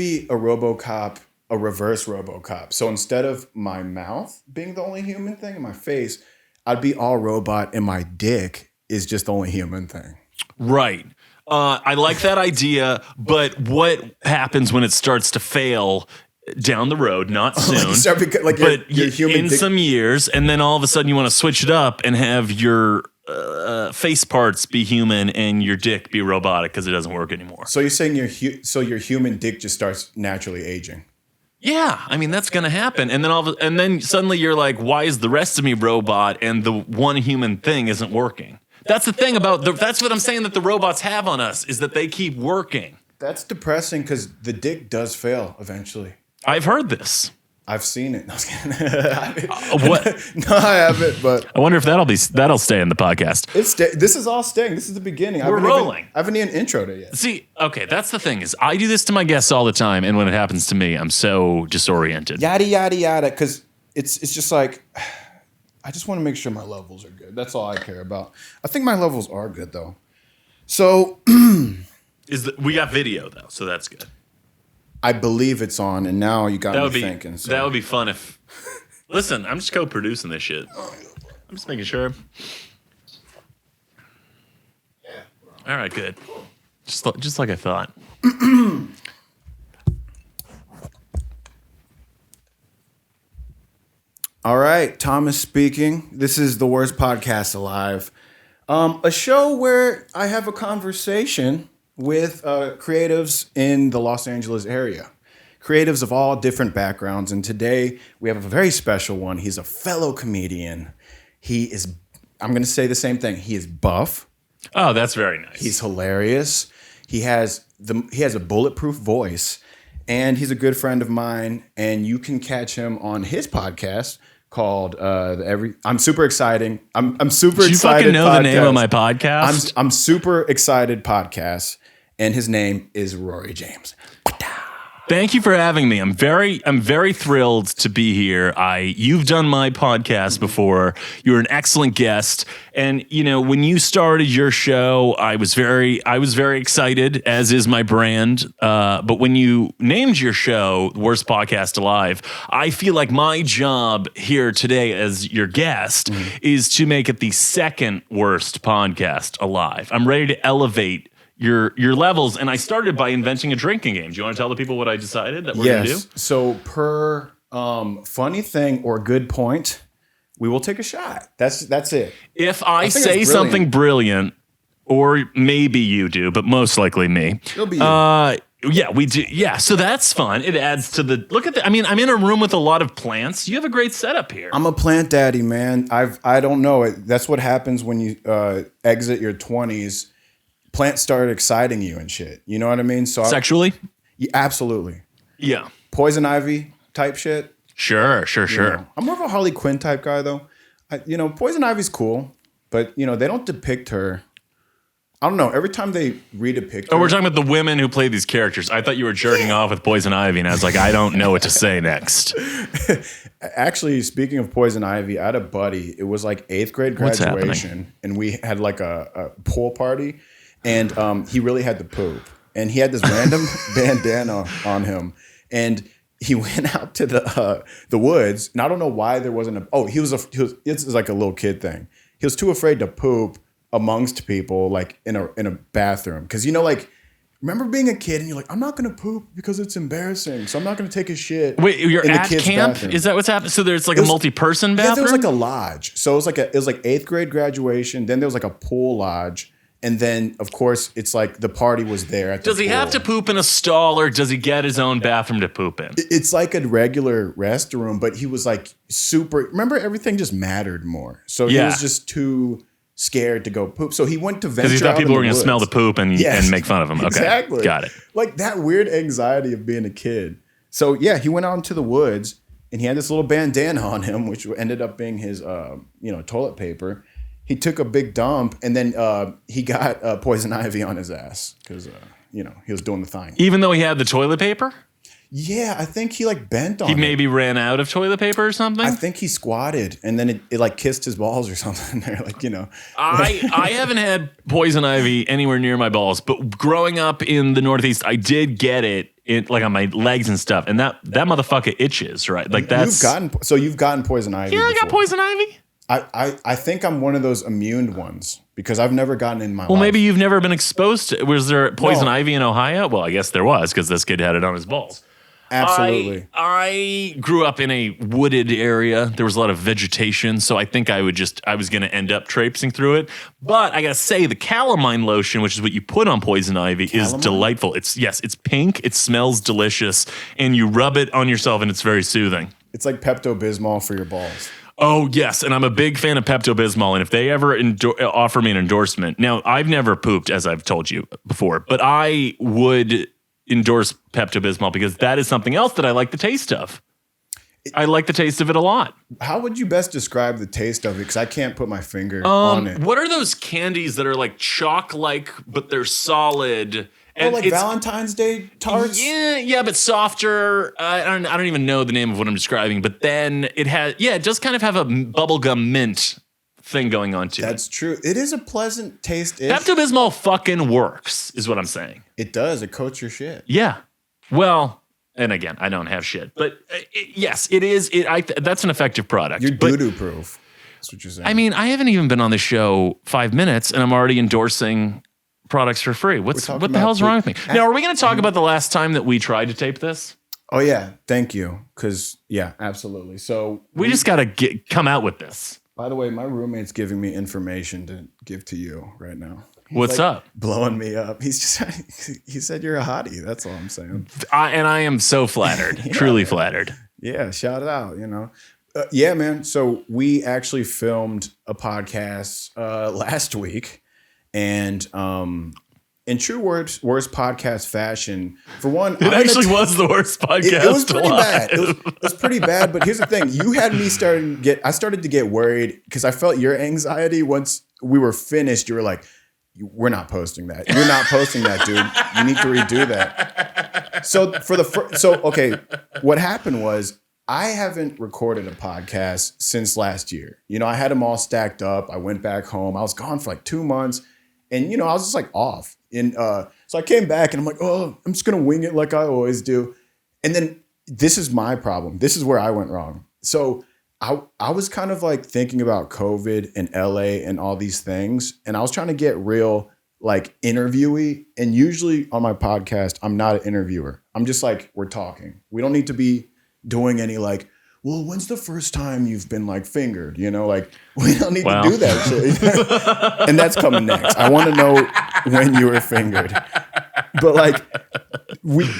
be a RoboCop, a reverse RoboCop. So instead of my mouth being the only human thing and my face, I'd be all robot and my dick is just the only human thing. Right. I like that idea, but what happens when it starts to fail down the road? Not soon, but your human in dick. some years, and then all of a sudden you want to switch it up and have your face parts be human and your dick be robotic because it doesn't work anymore. So you're saying your human dick just starts naturally aging? Yeah, I mean that's gonna happen, and then suddenly you're like, why is the rest of me robot and the one human thing isn't working? That's the thing that's what I'm saying that the robots have on us is that they keep working. That's depressing because the dick does fail eventually. I've heard this. I've seen it. No, I was kidding. What? No, I haven't. But I wonder if that'll stay in the podcast. This is all staying. This is the beginning. We're rolling. I haven't even introed it yet. See, okay, that's the thing is I do this to my guests all the time, and when it happens to me, I'm so disoriented. Yada yada yada. Because it's just like I just want to make sure my levels are good. That's all I care about. I think my levels are good though. So we got video though, so that's good. I believe it's on, and now you got me thinking. So. That would be fun if. Listen, I'm just co-producing this shit. I'm just making sure. All right, good. Just like I thought. All right, Thomas speaking. This is the worst podcast alive. A show where I have a conversation with creatives in the Los Angeles area. Creatives of all different backgrounds. And today we have a very special one. He's a fellow comedian. I'm going to say the same thing. He is buff. Oh, that's very nice. He's hilarious. He has a bulletproof voice. And he's a good friend of mine. And you can catch him on his podcast called I'm super excited. I'm super excited. You fucking know podcast. the name of my podcast? I'm super excited podcast, and his name is Rory James. Thank you for having me. I'm very thrilled to be here. You've done my podcast before. You're an excellent guest, and when you started your show, I was very excited, as is my brand. But when you named your show "The Worst Podcast Alive," I feel like my job here today as your guest is to make it the second worst podcast alive. I'm ready to elevate your levels, and I started by inventing a drinking game. Do you want to tell the people what I decided that we're going to do? So per funny thing or good point, we will take a shot. That's it. If I say something brilliant, or maybe you do, but most likely me. It'll be you. Yeah, we do. Yeah, so that's fun. It adds to the look at that. I mean, I'm in a room with a lot of plants. You have a great setup here. I'm a plant daddy, man. I don't know. That's what happens when you exit your 20s. Plants started exciting you and shit. You know what I mean? So sexually? Yeah, absolutely. Yeah. Poison ivy type shit. Sure. I'm more of a Harley Quinn type guy though. Poison ivy's cool, but they don't depict her. I don't know. Every time they redepict her. Oh, we're talking about the women who play these characters. I thought you were jerking off with Poison Ivy, and I was like, I don't know what to say next. Actually, speaking of Poison Ivy, I had a buddy. It was like 8th grade graduation, and we had like a pool party. And he really had to poop. And he had this random bandana on him. And he went out to the woods. And I don't know why there wasn't it's like a little kid thing. He was too afraid to poop amongst people, like in a bathroom. Because, remember being a kid and you're like, I'm not going to poop because it's embarrassing. So I'm not going to take a shit. Wait, you're in at the kids' camp? bathroom. Is that what's happening? So there's like a multi-person bathroom? Yeah, there was like a lodge. So it was like 8th grade graduation. Then there was like a pool lodge. And then, of course, it's like the party was there. Does he have to poop in a stall, or does he get his own bathroom to poop in? It's like a regular restroom, but he was like super. Remember, everything just mattered more. So he was just too scared to go poop. So he went to venture out. Because he thought people were going to smell the poop and make fun of him. Okay, exactly. Got it. Like that weird anxiety of being a kid. So yeah, he went out into the woods and he had this little bandana on him, which ended up being his, toilet paper. He took a big dump, and then he got poison ivy on his ass because, he was doing the thing. Even though he had the toilet paper? Yeah, I think he like bent on He it. maybe ran out of toilet paper or something. I think he squatted and then it like kissed his balls or something. They're like, I haven't had poison ivy anywhere near my balls, but growing up in the Northeast, I did get it like on my legs and stuff, and that motherfucker itches, right? Like that's you've gotten poison ivy. Yeah, I got before. poison ivy. I think I'm one of those immune ones because I've never gotten in my life. Well, maybe you've never been exposed to. Was there poison ivy in Ohio? Well, I guess there was because this kid had it on his balls. Absolutely. I grew up in a wooded area. There was a lot of vegetation, so I think I was going to end up traipsing through it. But I got to say, the calamine lotion, which is what you put on poison ivy, is delightful. It's pink, it smells delicious, and you rub it on yourself, and it's very soothing. It's like Pepto-Bismol for your balls. Oh, yes, and I'm a big fan of Pepto-Bismol, and if they ever offer me an endorsement. Now, I've never pooped, as I've told you before, but I would endorse Pepto-Bismol because that is something else that I like the taste of. I like the taste of it a lot. How would you best describe the taste of it? Because I can't put my finger on it. What are those candies that are like chalk-like, but they're solid? And like Valentine's Day tarts? Yeah, but softer. I don't even know the name of what I'm describing, but then it does kind of have a bubblegum mint thing going on too. That's true. It is a pleasant taste. Pepto-Bismol fucking works, is what I'm saying. It does. It coats your shit. Yeah. Well, and again, I don't have shit, but yes, it is. That's an effective product. You're doo-doo proof. That's what you're saying. I mean, I haven't even been on the show 5 minutes, and I'm already endorsing products for free. What the hell's wrong with me? Now, are we going to talk about the last time that we tried to tape this? Oh yeah, thank you. Because absolutely. So we just got to come out with this. By the way, my roommate's giving me information to give to you right now. What's up? Blowing me up. He said you're a hottie. That's all I'm saying. I am so flattered, truly flattered. Yeah, shout it out. Yeah, man. So we actually filmed a podcast last week, and in true worst podcast fashion, for one, it actually was the worst podcast. It was pretty bad. It was pretty bad. But here's the thing: you had me I started to get worried because I felt your anxiety once we were finished. You were like, "We're not posting that. You're not posting that, dude. You need to redo that." So okay, what happened was I haven't recorded a podcast since last year. I had them all stacked up. I went back home. I was gone for like 2 months. And, I was just like off. And so I came back and I'm like, oh, I'm just going to wing it like I always do. And then this is my problem. This is where I went wrong. So I was kind of like thinking about COVID and LA and all these things. And I was trying to get real like interviewee. And usually on my podcast, I'm not an interviewer. I'm just like, we're talking. We don't need to be doing any like, well, when's the first time you've been like fingered? Like we don't need to do that shit. And that's coming next. I want to know when you were fingered. But like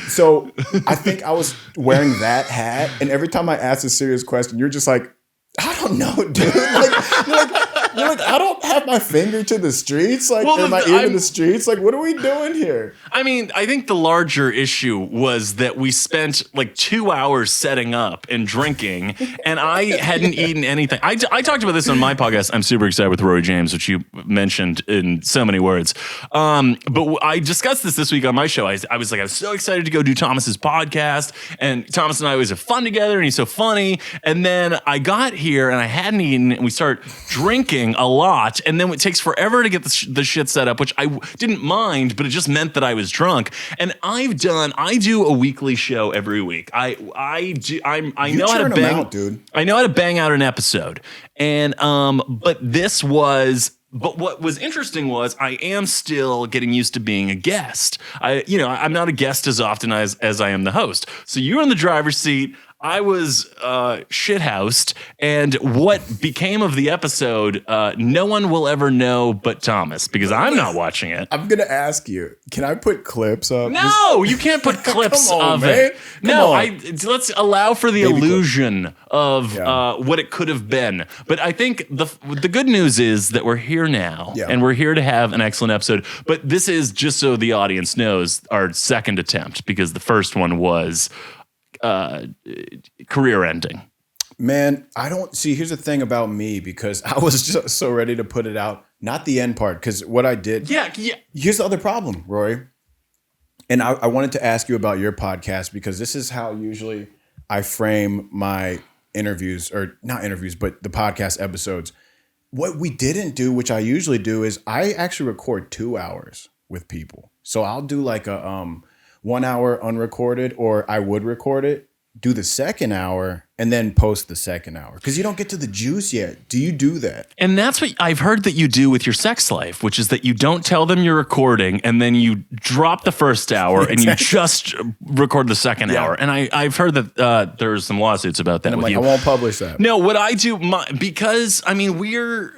so I think I was wearing that hat, and every time I asked a serious question, you're just like, I don't know, dude. You're like, I don't have my finger to the streets, or my ear to the streets. Like, what are we doing here? I mean, I think the larger issue was that we spent like 2 hours setting up and drinking, and I hadn't eaten anything. I talked about this on my podcast. I'm super excited with Rory James, which you mentioned in so many words. But I discussed this week on my show. I was so excited to go do Thomas's podcast, and Thomas and I always have fun together, and he's so funny. And then I got here, and I hadn't eaten, and we start drinking a lot, and then it takes forever to get the shit set up, which I didn't mind, but it just meant that I was drunk. And I do a weekly show every week. I know how to bang out, dude. I know how to bang out an episode, and but what was interesting was I am still getting used to being a guest. I'm not a guest as often as I am the host. So you're in the driver's seat. I was shithoused, and what became of the episode, no one will ever know but Thomas, because I'm not watching it. I'm gonna ask you, can I put clips up? No, you can't put clips of man. it. Let's allow for the illusion of what it could have been. But I think the good news is that we're here now, and we're here to have an excellent episode. But this is, just so the audience knows, our second attempt, because the first one was career ending. Man, I don't see. Here's the thing about me, because I was just so ready to put it out. Not the end part, because what I did. Yeah. Here's the other problem, Rory. And I wanted to ask you about your podcast because this is how usually I frame my interviews, or not interviews, but the podcast episodes. What we didn't do, which I usually do, is I actually record 2 hours with people. So I'll do like a 1 hour unrecorded, or I would record it, do the second hour, and then post the second hour. Because you don't get to the juice yet. Do you do that? And that's what I've heard that you do with your sex life, which is that you don't tell them you're recording, and then you drop the first hour and you just record the second hour. And I've heard that there's some lawsuits about that. And I'm with like, you. I won't publish that. No, what I do, because I mean, we're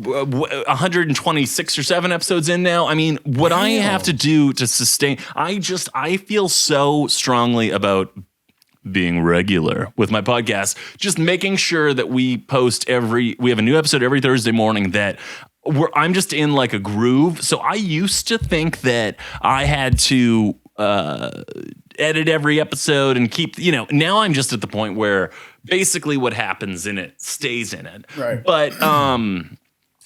126 or 7 episodes in now. I mean, what I have to do to sustain, I feel so strongly about being regular with my podcast, just making sure that we have a new episode every Thursday morning, that I'm just in like a groove. So I used to think that I had to edit every episode and keep, now I'm just at the point where basically what happens in it stays in it. Right. But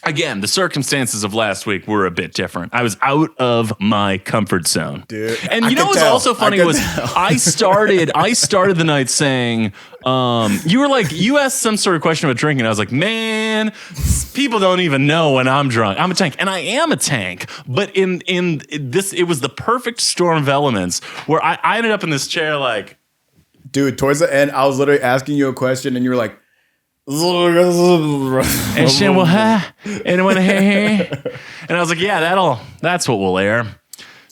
again, the circumstances of last week were a bit different. I was out of my comfort zone. Dude, and you know what's also funny was I started the night saying, you asked some sort of question about drinking. I was like, man, people don't even know when I'm drunk. I'm a tank. And I am a tank. But in this, it was the perfect storm of elements where I ended up in this chair like, dude, towards the end, I was literally asking you a question and you were like, and she well, and went, hey. And I was like, yeah, that's what we'll air.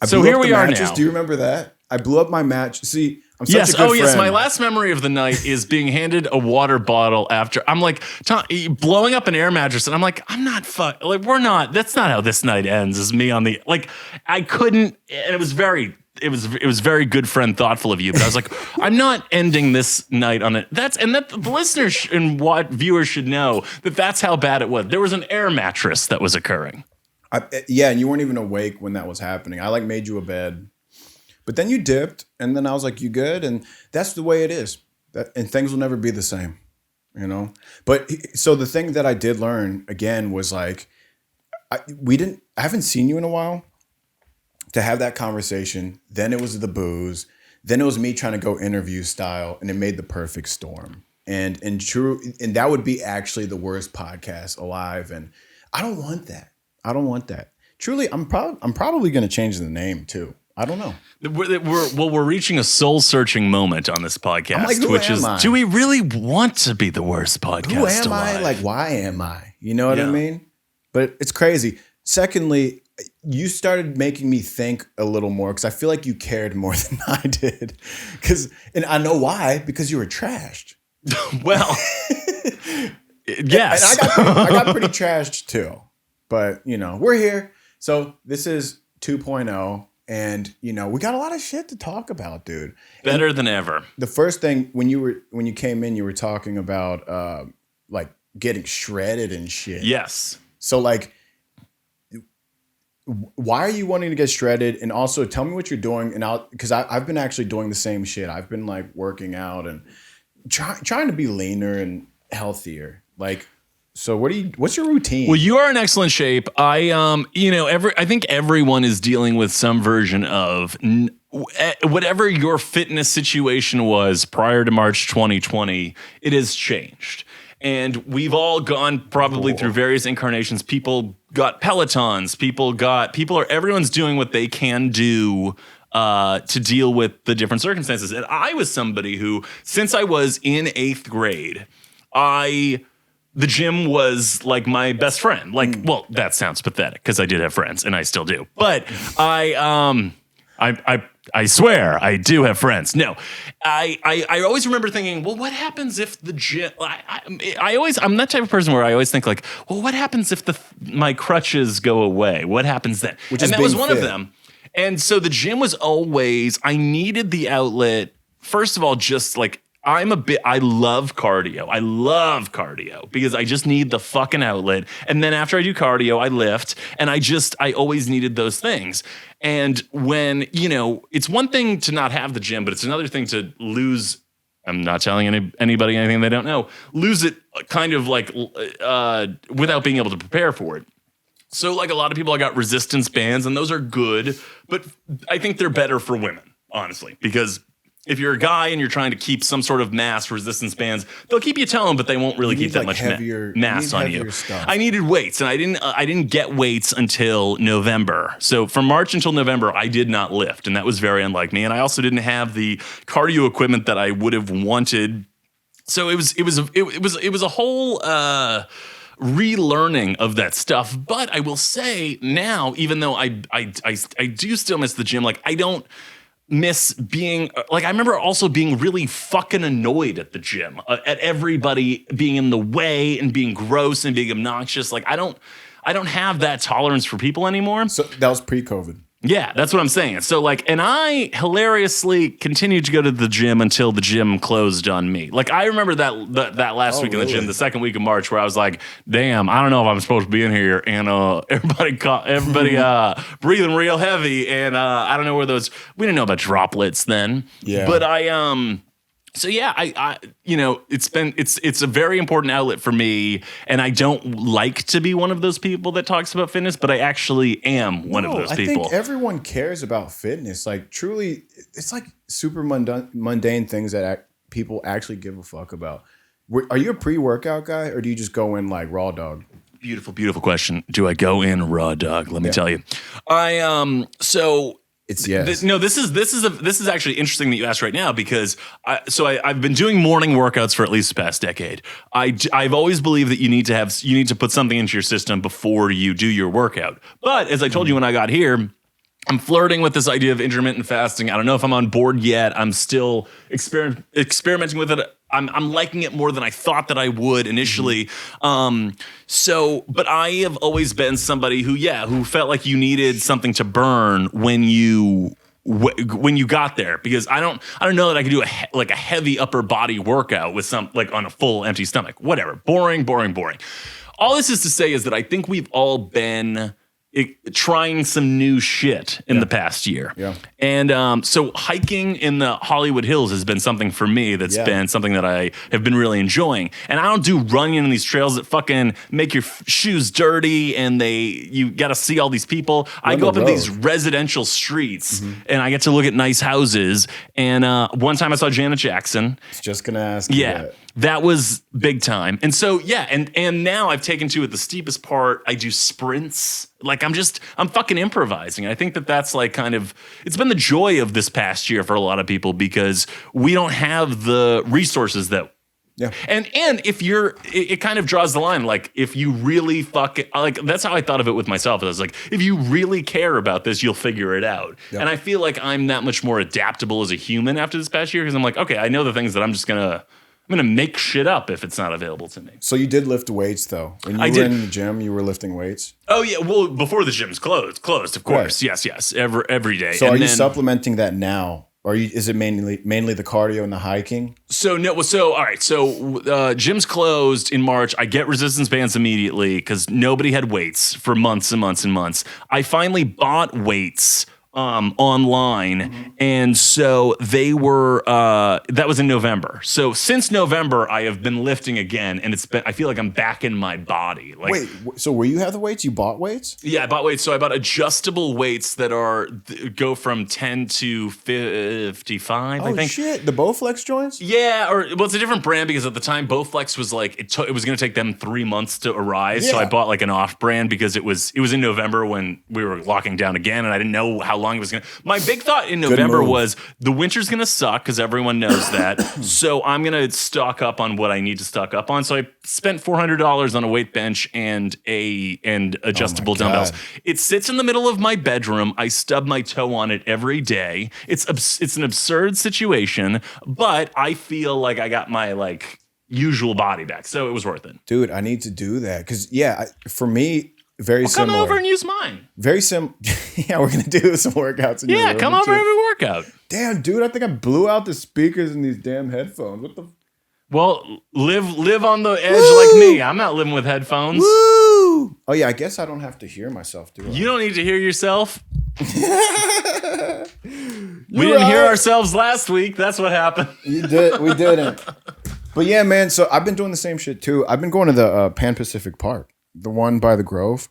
So here we are now. Do you remember that? I blew up my match. See, I'm such a good friend. Yes. My last memory of the night is being handed a water bottle after. I'm like, blowing up an air mattress, and I'm like, we're not. That's not how this night ends. Is me on the I couldn't, and it was very. It was very good friend, thoughtful of you, but I was like, I'm not ending this night on it. That the listeners and viewers should know that's how bad it was. There was an air mattress that was occurring. And you weren't even awake when that was happening. I made you a bed, but then you dipped, and then I was like, "You good?" And that's the way it is. And things will never be the same, But so the thing that I did learn again was like, I haven't seen you in a while. To have that conversation, then it was the booze, then it was me trying to go interview style, and it made the perfect storm. And that would be actually the worst podcast alive. And I don't want that. Truly, I'm probably going to change the name too. I don't know. We're reaching a soul searching moment on this podcast, like, which is, do we really want to be the worst podcast? Who am alive? I? Like, why am I? You know what I mean? But it's crazy. Secondly, you started making me think a little more because I feel like you cared more than I did. And I know why, because you were trashed. Well, yes. And I got pretty trashed too. But, we're here. So this is 2.0. And, we got a lot of shit to talk about, dude. Better than ever. The first thing, when you came in, you were talking about getting shredded and shit. Yes. So why are you wanting to get shredded? And also tell me what you're doing. And because I've been actually doing the same shit. I've been working out and trying to be leaner and healthier. So what's your routine? Well, you are in excellent shape. I think everyone is dealing with some version of whatever your fitness situation was prior to March 2020, it has changed. And we've all gone probably through various incarnations. People got Pelotons. Everyone's doing what they can do to deal with the different circumstances. And I was somebody who, since I was in 8th grade, the gym was like my best friend. Well, that sounds pathetic because I did have friends and I still do. But I swear I do have friends. No, I always remember thinking, well, what happens if the gym? I'm that type of person where I always think well, what happens if my crutches go away? What happens then? And that was one of them. And so the gym was always, I needed the outlet. First of all, just I love cardio. I love cardio because I just need the fucking outlet. And then after I do cardio, I lift, and I always needed those things. And when, it's one thing to not have the gym, but it's another thing to lose. I'm not telling anybody anything they don't know. Lose it kind of without being able to prepare for it. So like a lot of people, I got resistance bands, and those are good, but I think they're better for women, honestly, because if you're a guy and you're trying to keep some sort of mass, resistance bands, they'll keep you toned, but they won't really keep that much mass on you. Stuff. I needed weights, and I didn't get weights until November. So from March until November, I did not lift, and that was very unlike me. And I also didn't have the cardio equipment that I would have wanted. So it was a whole relearning of that stuff. But I will say now, even though I do still miss the gym, like I don't miss being like, I remember also being really fucking annoyed at the gym, at everybody being in the way and being gross and being obnoxious. Like I don't have that tolerance for people anymore. So that was pre-COVID. Yeah, that's what I'm saying. So like, and I hilariously continued to go to the gym until the gym closed on me. Like I remember that last week in the gym, the second week of March, where I was like, damn, I don't know if I'm supposed to be in here. And everybody breathing real heavy. And I don't know where we didn't know about droplets then. Yeah. But so yeah, I it's a very important outlet for me, and I don't like to be one of those people that talks about fitness, but I actually am one of those people. I think everyone cares about fitness. Like truly, it's like super mundane things that people actually give a fuck about. Are you a pre-workout guy, or do you just go in like raw dog? Beautiful, beautiful question. Do I go in raw dog? Let me tell you. It's yes. This is actually interesting that you asked right now, because I've been doing morning workouts for at least the past decade. I've always believed that you need to put something into your system before you do your workout. But as I told you when I got here, I'm flirting with this idea of intermittent fasting. I don't know if I'm on board yet. I'm still experimenting with it. I'm liking it more than I thought that I would initially. But I have always been somebody who felt like you needed something to burn when you got there, because I don't know that I could do a heavy upper body workout with some like on a full empty stomach. Whatever, boring. All this is to say is that I think we've all been trying some new shit in the past year. Yeah. And so hiking in the Hollywood Hills has been something for me that's been something that I have been really enjoying. And I don't do running in these trails that fucking make your shoes dirty and you got to see all these people. I go up in these residential streets and I get to look at nice houses. And one time I saw Janet Jackson. I was just going to ask you that. That was big time. And so, and now I've taken to it the steepest part. I do sprints. Like I'm fucking improvising. I think that's like kind of, it's been the joy of this past year for a lot of people, because we don't have the resources that, and if it kind of draws the line. Like if you really that's how I thought of it with myself. I was like, if you really care about this, you'll figure it out. Yep. And I feel like I'm that much more adaptable as a human after this past year, because I'm like, okay, I know the things that I'm going to make shit up if it's not available to me. So you did lift weights, though. When you were in the gym, you were lifting weights? Oh, yeah. Well, before the gym's closed, of course. Right. Yes. Every day. So are you supplementing that now? Or is it mainly the cardio and the hiking? So, no. So, all right. So gym's closed in March. I get resistance bands immediately because nobody had weights for months and months and months. I finally bought weights online. And so they were, that was in November. So since November, I have been lifting again, and I feel like I'm back in my body. Like, wait, so where you have the weights? You bought weights? Yeah, I bought weights. So I bought adjustable weights that go from 10 to 55, I think. Oh shit, the Bowflex joints? Yeah, it's a different brand, because at the time Bowflex was like, it was going to take them 3 months to arise. Yeah. So I bought like an off brand, because it was in November when we were locking down again, and I didn't know how long it was going to. My big thought in November was the winter's going to suck, because everyone knows that. So I'm going to stock up on what I need to stock up on. So I spent $400 on a weight bench and adjustable dumbbells. It sits in the middle of my bedroom. I stub my toe on it every day. It's an absurd situation, but I feel like I got my like usual body back. So it was worth it. Dude, I need to do that. Because for me, very similar. Come over and use mine. Very similar. Yeah, we're going to do some workouts in your room. Come over every workout. Damn, dude, I think I blew out the speakers in these damn headphones. What the? Well, live on the edge like me. I'm not living with headphones. Woo! Oh, yeah, I guess I don't have to hear myself, do I? You don't need to hear yourself. We didn't hear ourselves last week. That's what happened. We didn't. But yeah, man, so I've been doing the same shit, too. I've been going to the Pan Pacific Park. The one by the Grove.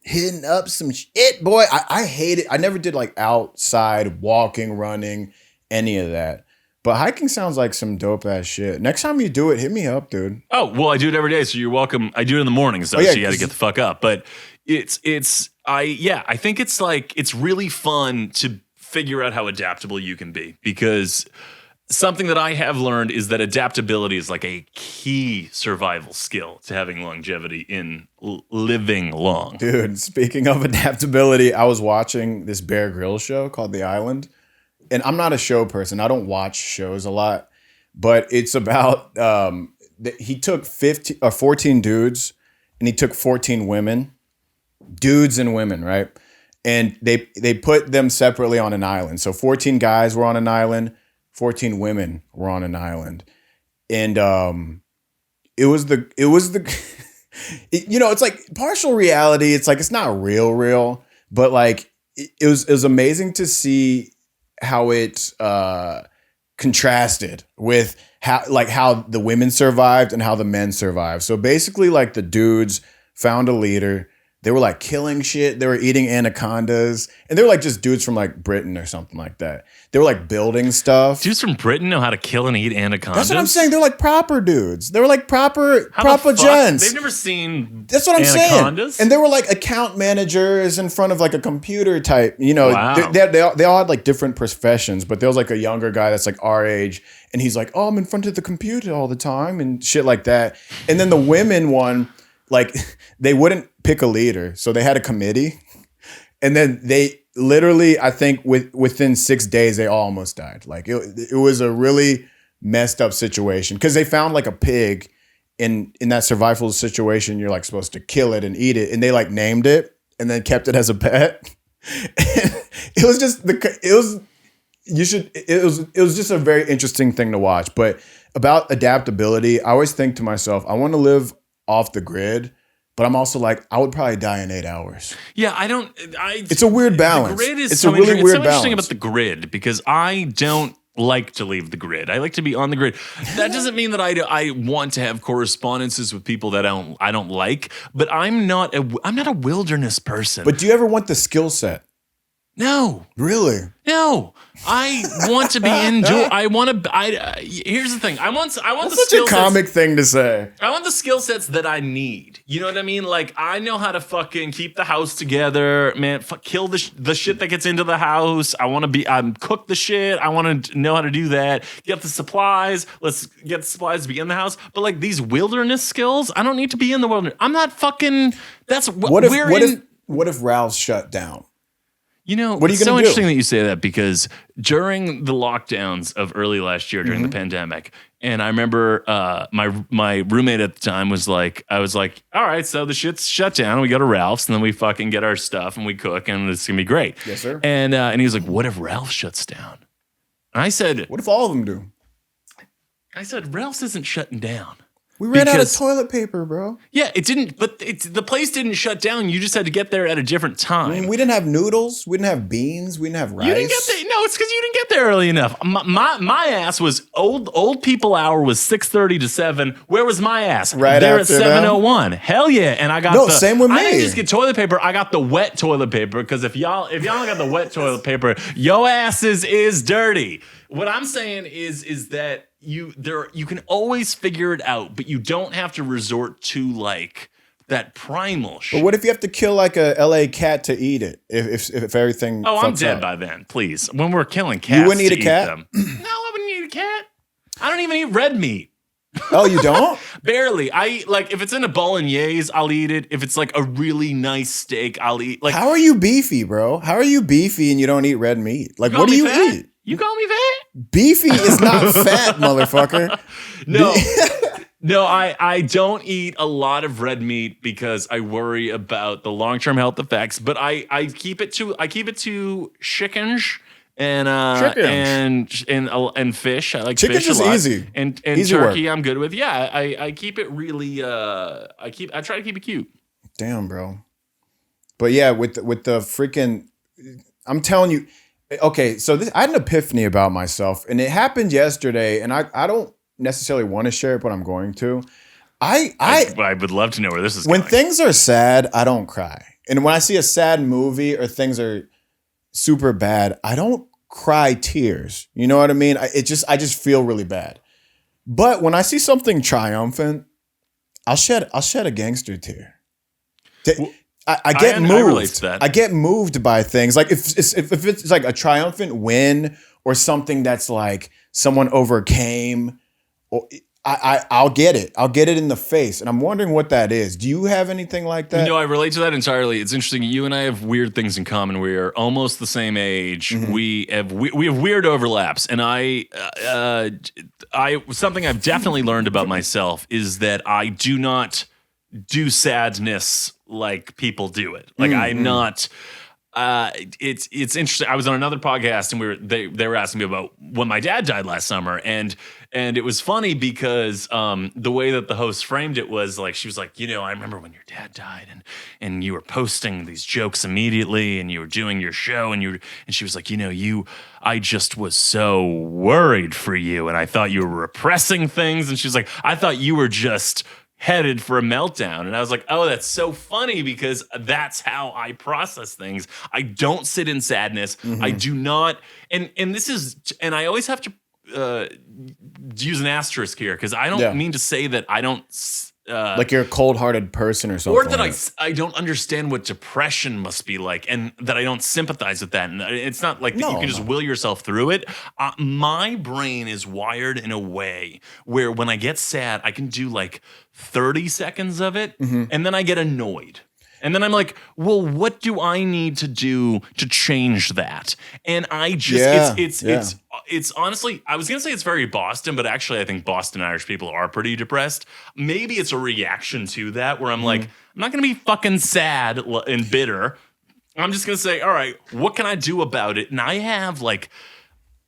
hitting up some shit, boy. I hate it. I never did like outside walking, running, any of that. But hiking sounds like some dope ass shit. Next time you do it, hit me up, dude. Oh, well, I do it every day, so you're welcome. I do it in the mornings, though, so you got to get the fuck up. But I think it's like, it's really fun to figure out how adaptable you can be, because something that I have learned is that adaptability is like a key survival skill to having longevity in living long. Dude, speaking of adaptability, I was watching this Bear Grylls show called The Island. And I'm not a show person. I don't watch shows a lot. But it's about, he took 14 dudes and he took 14 women. Dudes and women, right? And they put them separately on an island. So 14 guys were on an island. 14 women were on an island. And it was the it's like partial reality. It's like, it's not real, but like it was amazing to see how it contrasted with how the women survived and how the men survived. So basically, like, the dudes found a leader. They were like killing shit. They were eating anacondas. And they were like just dudes from like Britain or something like that. They were like building stuff. Dudes from Britain know how to kill and eat anacondas? That's what I'm saying. They're like proper dudes. They were like proper gents. They've never seen That's what I'm anacondas? saying. And they were like account managers in front of like a computer type. Wow. They all had like different professions. But there was like a younger guy that's like our age. And he's like, oh, I'm in front of the computer all the time and shit like that. And then the women one, like, they wouldn't pick a leader. So they had a committee. And then they literally, I think within 6 days, they almost died. Like, it was a really messed up situation. Because they found like a pig in that survival situation. You're like supposed to kill it and eat it. And they like named it and then kept it as a pet. It was just a very interesting thing to watch. But about adaptability, I always think to myself, I want to live off the grid, but I'm also like, I would probably die in 8 hours. Yeah, it's a weird balance. The grid is it's so a really weird balance. Interesting about the grid, because I don't like to leave the grid. I like to be on the grid. That doesn't mean that I want to have correspondences with people that I don't like, but I'm not a wilderness person. But do you ever want the skill set? No. Really? No. I want to be indoor. Here's the thing. I want That's the such skill a comic thing to say. I want the skill sets that I need. You know what I mean? Like, I know how to fucking keep the house together, man. Kill the shit that gets into the house. I want to cook the shit. I want to know how to do that. Get the supplies. Let's get the supplies to be in the house. But like these wilderness skills, I don't need to be in the wilderness. I'm not fucking. That's what if Ralph's shut down? You know, what are you it's so do? Interesting that you say that, because during the lockdowns of early last year, during the pandemic, and I remember my roommate at the time was like, I was like, all right, so the shit's shut down. We go to Ralph's and then we fucking get our stuff and we cook and it's gonna be great. Yes, sir. And he was like, what if Ralph shuts down? And I said, what if all of them do? I said, Ralph's isn't shutting down. We ran out of toilet paper, bro. Yeah, it didn't, but the place didn't shut down. You just had to get there at a different time. I mean, we didn't have noodles. We didn't have beans. We didn't have rice. You didn't get there. No, it's because you didn't get there early enough. My ass was old people hour was 6:30 to 7. Where was my ass? Right there after at 7:01. Hell yeah! And I got same with me. I didn't just get toilet paper. I got the wet toilet paper, because if y'all got the wet toilet paper, your ass is dirty. What I'm saying is that you can always figure it out, but you don't have to resort to like that primal shit. But what if you have to kill like a LA cat to eat it? If everything. Oh, I'm dead by then. Please, when we're killing cats, you wouldn't eat a cat. Them. No, I wouldn't eat a cat. I don't even eat red meat. Oh, you don't? Barely. I eat, like, if it's in a bolognese, I'll eat it. If it's like a really nice steak, I'll eat. Like, how are you beefy, bro? How are you beefy and you don't eat red meat? Like, what do you eat? You call me fat? Beefy is not fat, motherfucker. No, I don't eat a lot of red meat because I worry about the long-term health effects. But I keep it to chickens and fish. I like chickens fish a lot. Chickens is easy. And easy turkey, work. I'm good with. Yeah, I keep it really. I try to keep it cute. Damn, bro. But yeah, with the freaking, I'm telling you. Okay, so I had an epiphany about myself, and it happened yesterday, and I don't necessarily want to share it, but I'm going to. I would love to know where this is when going. things are sad, I don't cry. And when I see a sad movie or things are super bad, I don't cry tears. You know what I mean? I just feel really bad. But when I see something triumphant, I'll shed a gangster tear. I get moved. I relate to that. I get moved by things. Like if it's like a triumphant win or something that's like someone overcame, or I'll get it. I'll get it in the face. And I'm wondering what that is. Do you have anything like that? No, I relate to that entirely. It's interesting. You and I have weird things in common. We are almost the same age. Mm-hmm. We have weird overlaps. And I something I've definitely learned about myself is that I do not do sadness like people do it. Like I'm not. It's interesting. I was on another podcast and they were asking me about when my dad died last summer, and it was funny because the way that the host framed it was like, she was like, I remember when your dad died and you were posting these jokes immediately and you were doing your show and she was like, I just was so worried for you and I thought you were repressing things, and she's like, I thought you were just headed for a meltdown. And I was like, oh, that's so funny because that's how I process things. I don't sit in sadness. Mm-hmm. I do not. And I always have to use an asterisk here because I don't mean to say that I don't like you're a cold-hearted person or something. Or that I don't understand what depression must be like and that I don't sympathize with that. And it's not like that you can just will yourself through it. My brain is wired in a way where when I get sad, I can do like 30 seconds of it and then I get annoyed. And then I'm like, well, what do I need to do to change that? And I just, it's honestly, I was going to say it's very Boston, but actually I think Boston Irish people are pretty depressed. Maybe it's a reaction to that where I'm like, I'm not going to be fucking sad and bitter. I'm just going to say, all right, what can I do about it? And I have like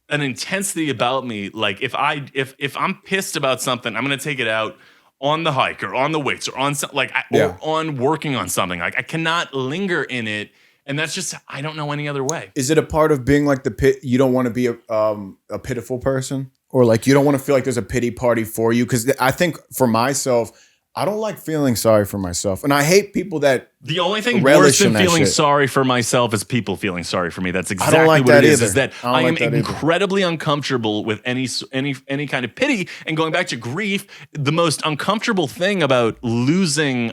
an intensity about me. Like if I'm pissed about something, I'm going to take it out on the hike or on the weights or on or on working on something. Like I cannot linger in it, and that's just I don't know any other way. Is it a part of being like the pit? You don't want to be a pitiful person, or like you don't want to feel like there's a pity party for you? Because I think for myself, I don't like feeling sorry for myself, and I hate people that. The only thing worse than feeling sorry for myself is people feeling sorry for me. That's exactly what it is. Is that I am incredibly uncomfortable with any kind of pity. And going back to grief, the most uncomfortable thing about losing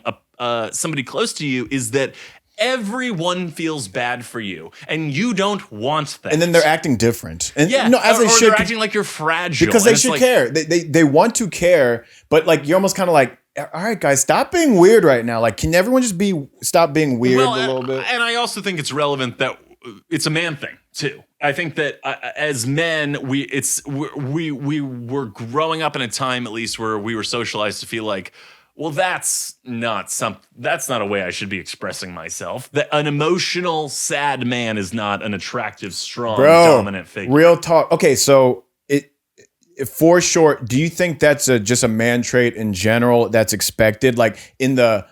somebody close to you is that everyone feels bad for you, and you don't want that. And then they're acting different. And they're acting like you're fragile because they should care. They want to care, but like you're almost kind of like, all right, guys, stop being weird right now. Like, can everyone just stop being weird a little bit? And I also think it's relevant that it's a man thing too. I think that as men, we were growing up in a time, at least, where we were socialized to feel like, well, that's not a way I should be expressing myself. That an emotional, sad man is not an attractive, strong, dominant figure. Real talk. Okay, so for short, do you think that's just a man trait in general that's expected? Like in the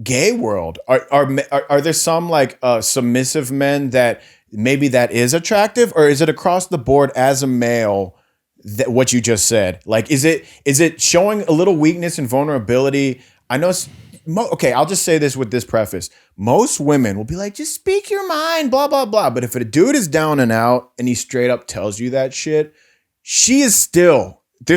gay world, are there some like submissive men that maybe that is attractive, or is it across the board as a male? That what you just said, like, is it showing a little weakness and vulnerability? I know. Okay, I'll just say this with this preface. Most women will be like, just speak your mind, blah, blah, blah. But if a dude is down and out and he straight up tells you that shit, there's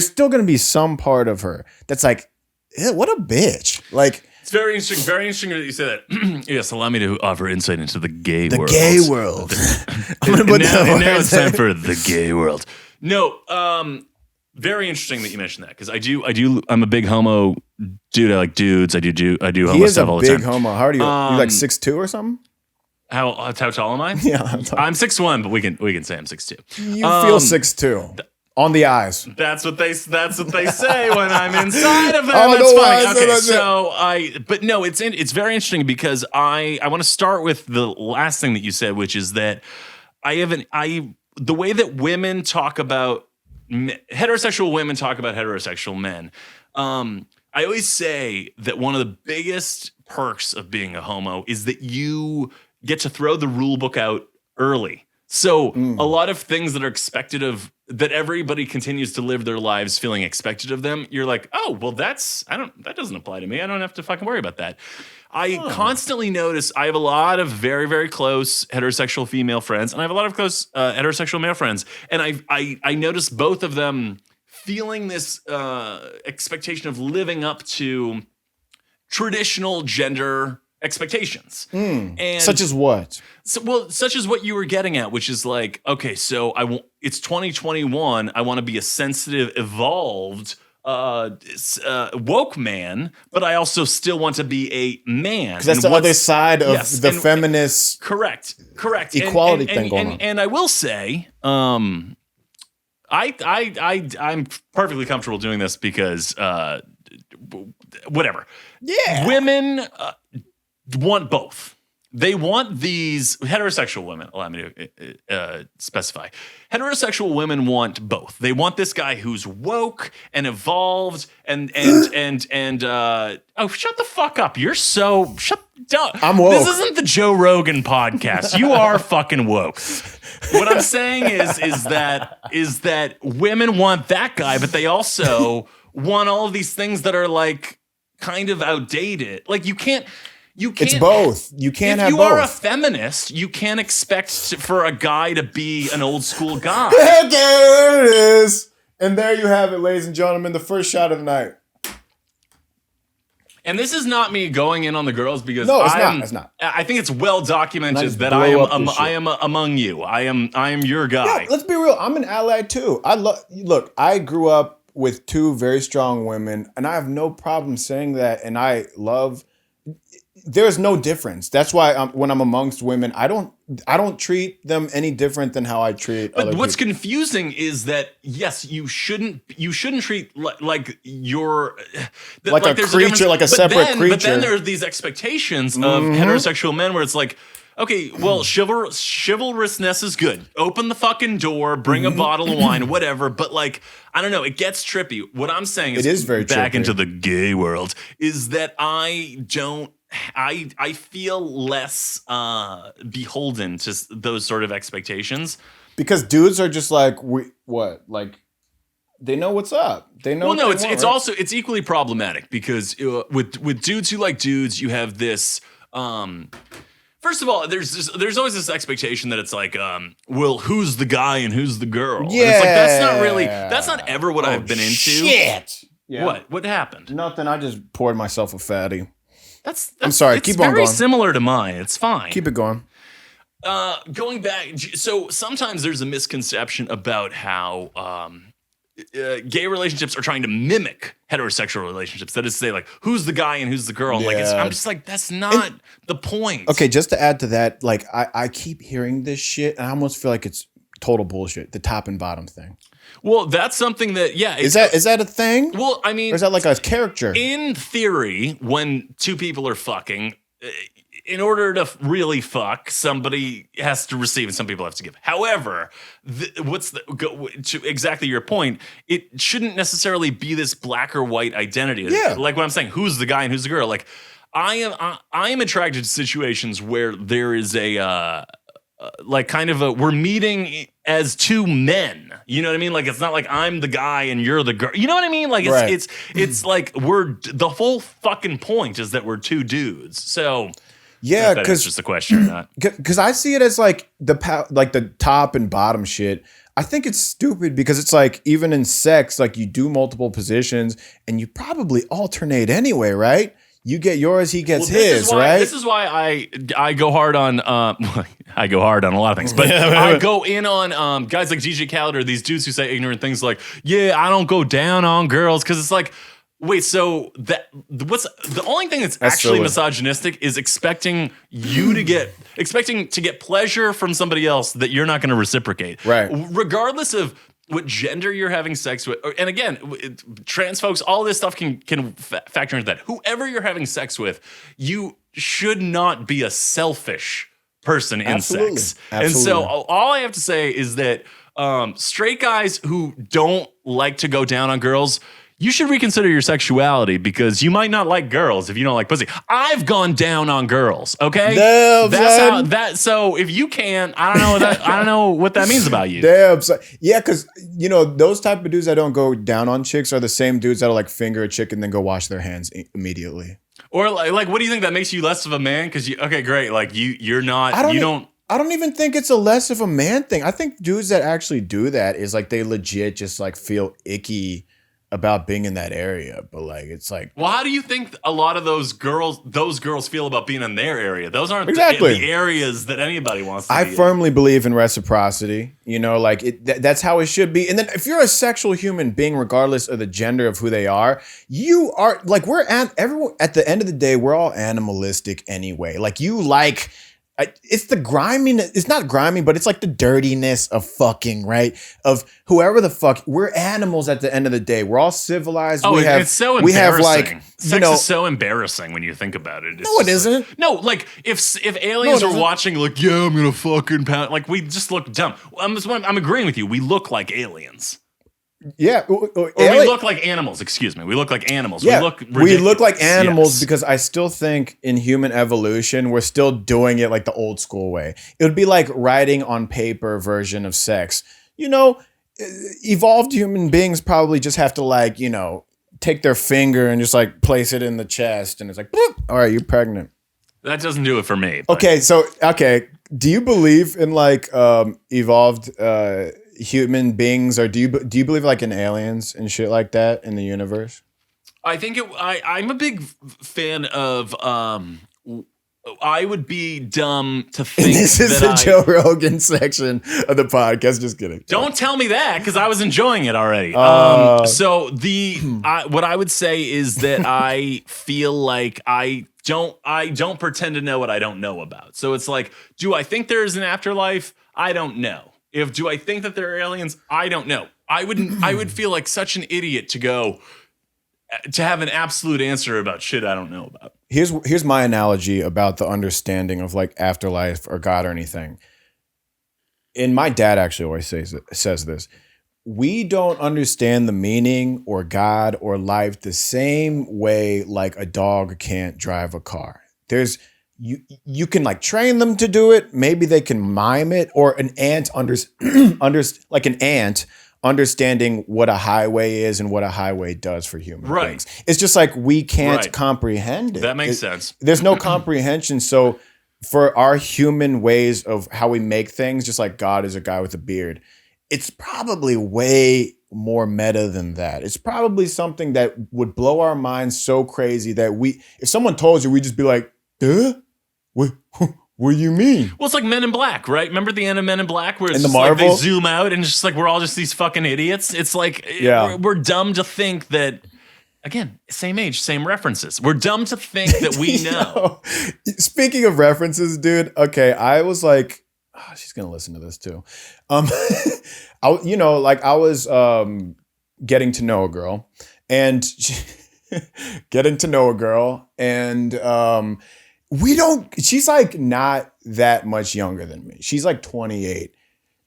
still going to be some part of her that's like, what a bitch. Like, it's very interesting that you say that. Yes, allow me to offer insight into the gay world. The gay world. Now it's time for the gay world. No, very interesting that you mentioned that because I'm a big homo dude. I like dudes. I do homo stuff all the time. He is a big homo. How are you? You like 6'2" or something? How tall am I? Yeah, I'm 6'1", but we can say I'm 6'2". You feel 6'2". On the eyes. That's what they say when I'm inside of them. That's fine. Okay, but no, it's very interesting because I want to start with the last thing that you said, which is that the way that women talk about heterosexual women talk about heterosexual men. I always say that one of the biggest perks of being a homo is that you get to throw the rule book out early. So a lot of things that are expected of, that everybody continues to live their lives feeling expected of them, you're like, oh, well, that doesn't apply to me. I don't have to fucking worry about that. I constantly notice I have a lot of very, very close heterosexual female friends, and I have a lot of close heterosexual male friends. And I notice both of them feeling this expectation of living up to traditional gender expectations. And such as what? Such as what you were getting at, which is like, okay, so it's 2021. I want to be a sensitive, evolved, woke man, but I also still want to be a man. Because that's the other side of the feminist correct equality thing going on. And I will say, I'm perfectly comfortable doing this because whatever. Yeah. Women want both. They want these heterosexual women. Allow me to specify. Heterosexual women want both. They want this guy who's woke and evolved and oh, shut the fuck up. You're so I'm woke. This isn't the Joe Rogan podcast. You are fucking woke. What I'm saying is that women want that guy, but they also want all of these things that are like kind of outdated. Like you can't. It's both. You can't have both. If you are a feminist, you can't expect for a guy to be an old school guy. There it is. And there you have it, ladies and gentlemen, the first shot of the night. And this is not me going in on the girls because it's not. I think it's well documented that I am among you. I am your guy. Yeah, let's be real. I'm an ally too. Look, I grew up with two very strong women, and I have no problem saying that. And I love. There's no difference. That's why when I'm amongst women, I don't treat them any different than how I treat other people. What's confusing is that yes, you shouldn't treat like you're like a creature, like a separate creature. But then there are these expectations of heterosexual men where it's like, okay, well, chivalrousness is good. Open the fucking door, bring a bottle of wine, whatever. But like, I don't know, it gets trippy. What I'm saying is very back trippy. into the gay world is that I feel less beholden to those sort of expectations. Because dudes are just like, they know what's up. They know. Well, no, it's also it's equally problematic because with dudes who like dudes, you have this. First of all, there's always this expectation that it's like, well, who's the guy and who's the girl? Yeah, and it's like that's not ever what I've been into. Shit. Yeah. What happened? Nothing. I just poured myself a fatty. I'm sorry. Keep on going. It's very similar to mine. It's fine. Keep it going. Going back, so sometimes there's a misconception about how gay relationships are trying to mimic heterosexual relationships. That is to say, like, who's the guy and who's the girl? And I'm just like, that's not the point. Okay, just to add to that, like, I keep hearing this shit, and I almost feel like it's total bullshit. The top and bottom thing. Well, that's something that, is that a thing? Well, I mean, or is that like a character? In theory, when two people are fucking, in order to really fuck, somebody has to receive and some people have to give. However, to exactly your point, it shouldn't necessarily be this black or white identity. Yeah. Like what I'm saying, who's the guy and who's the girl? Like I am attracted to situations where there is a like kind of we're meeting as two men. You know what I mean? Like it's not like I'm the guy and you're the girl. You know what I mean? Like it's like the whole fucking point is that we're two dudes. So yeah, because just a question or not. Because I see it as like the top and bottom shit. I think it's stupid because it's like even in sex, like you do multiple positions and you probably alternate anyway, right? You get yours, he gets his, right? This is why I go hard on I go hard on a lot of things, but I go in on guys like DJ Khaled or these dudes who say ignorant things like, yeah, I don't go down on girls, because it's like, wait, so what's the only thing that's actually misogynistic is expecting to get pleasure from somebody else that you're not going to reciprocate, right? Regardless of what gender you're having sex with, and again, trans folks, all this stuff can factor into that. Whoever you're having sex with, you should not be a selfish person in sex. Absolutely. And so all I have to say is that straight guys who don't like to go down on girls, you should reconsider your sexuality because you might not like girls if you don't like pussy. I've gone down on girls, okay? Damn, that's son. how that. So if you can't, I don't know what that means about you. Damn, son. Yeah, because those type of dudes that don't go down on chicks are the same dudes that'll like finger a chick and then go wash their hands immediately. Or like, what do you think that makes you less of a man? Because okay, great, like you're not. I don't even think it's a less of a man thing. I think dudes that actually do that is like they legit just like feel icky about being in that area, but like it's like, well, how do you think a lot of those girls feel about being in their area? Those aren't exactly the areas that anybody wants to I be firmly believe in reciprocity, like that's how it should be. And then if you're a sexual human being, regardless of the gender of who they are, you are like, everyone at the end of the day, we're all animalistic anyway. Like it's the griminess. It's not grimy, but it's like the dirtiness of fucking, right? Of whoever the fuck. We're animals at the end of the day. We're all civilized. Oh, it's so embarrassing. We have like, sex is so embarrassing when you think about it. No, it isn't. Like, no, like if aliens are watching, like, yeah, I'm gonna fucking pound. Like we just look dumb. I'm agreeing with you. We look like aliens. Yeah, or we look like animals. Excuse me. We look like animals. Yeah, we look like animals yes. Because I still think in human evolution, we're still doing it like the old school way. It would be like writing on paper version of sex. Evolved human beings probably just have to like, take their finger and just like place it in the chest. And it's like, bloop, all right, you're pregnant. That doesn't do it for me. But. Okay. Do you believe in like evolved human beings, or do you believe like in aliens and shit like that in the universe? I think I'm a big fan of I would be dumb to think this is the Joe Rogan section of the podcast. Just kidding. Don't tell me that because I was enjoying it already. So what I would say is that I feel like I don't pretend to know what I don't know about. So it's like, do I think there is an afterlife? I don't know. Do I think that there are aliens? I don't know. I would feel like such an idiot to have an absolute answer about shit I don't know about. Here's my analogy about the understanding of like afterlife or God or anything. And my dad actually always says this. We don't understand the meaning or God or life the same way like a dog can't drive a car. You can like train them to do it. Maybe they can mime it, or an ant like an ant understanding what a highway is and what a highway does for human beings. It's just like we can't comprehend it. That makes sense. There's no comprehension. So for our human ways of how we make things, just like God is a guy with a beard, it's probably way more meta than that. It's probably something that would blow our minds so crazy that if someone told you, we'd just be like, duh? What do you mean? Well, it's like Men in Black, right? Remember the end of Men in Black where it's just like they zoom out and it's just like we're all just these fucking idiots? It's like we're dumb to think that, again, same age, same references. We're dumb to think that we know. Speaking of references, dude, okay, I was like, she's going to listen to this too. I was getting to know a girl and she's like not that much younger than me. She's like 28.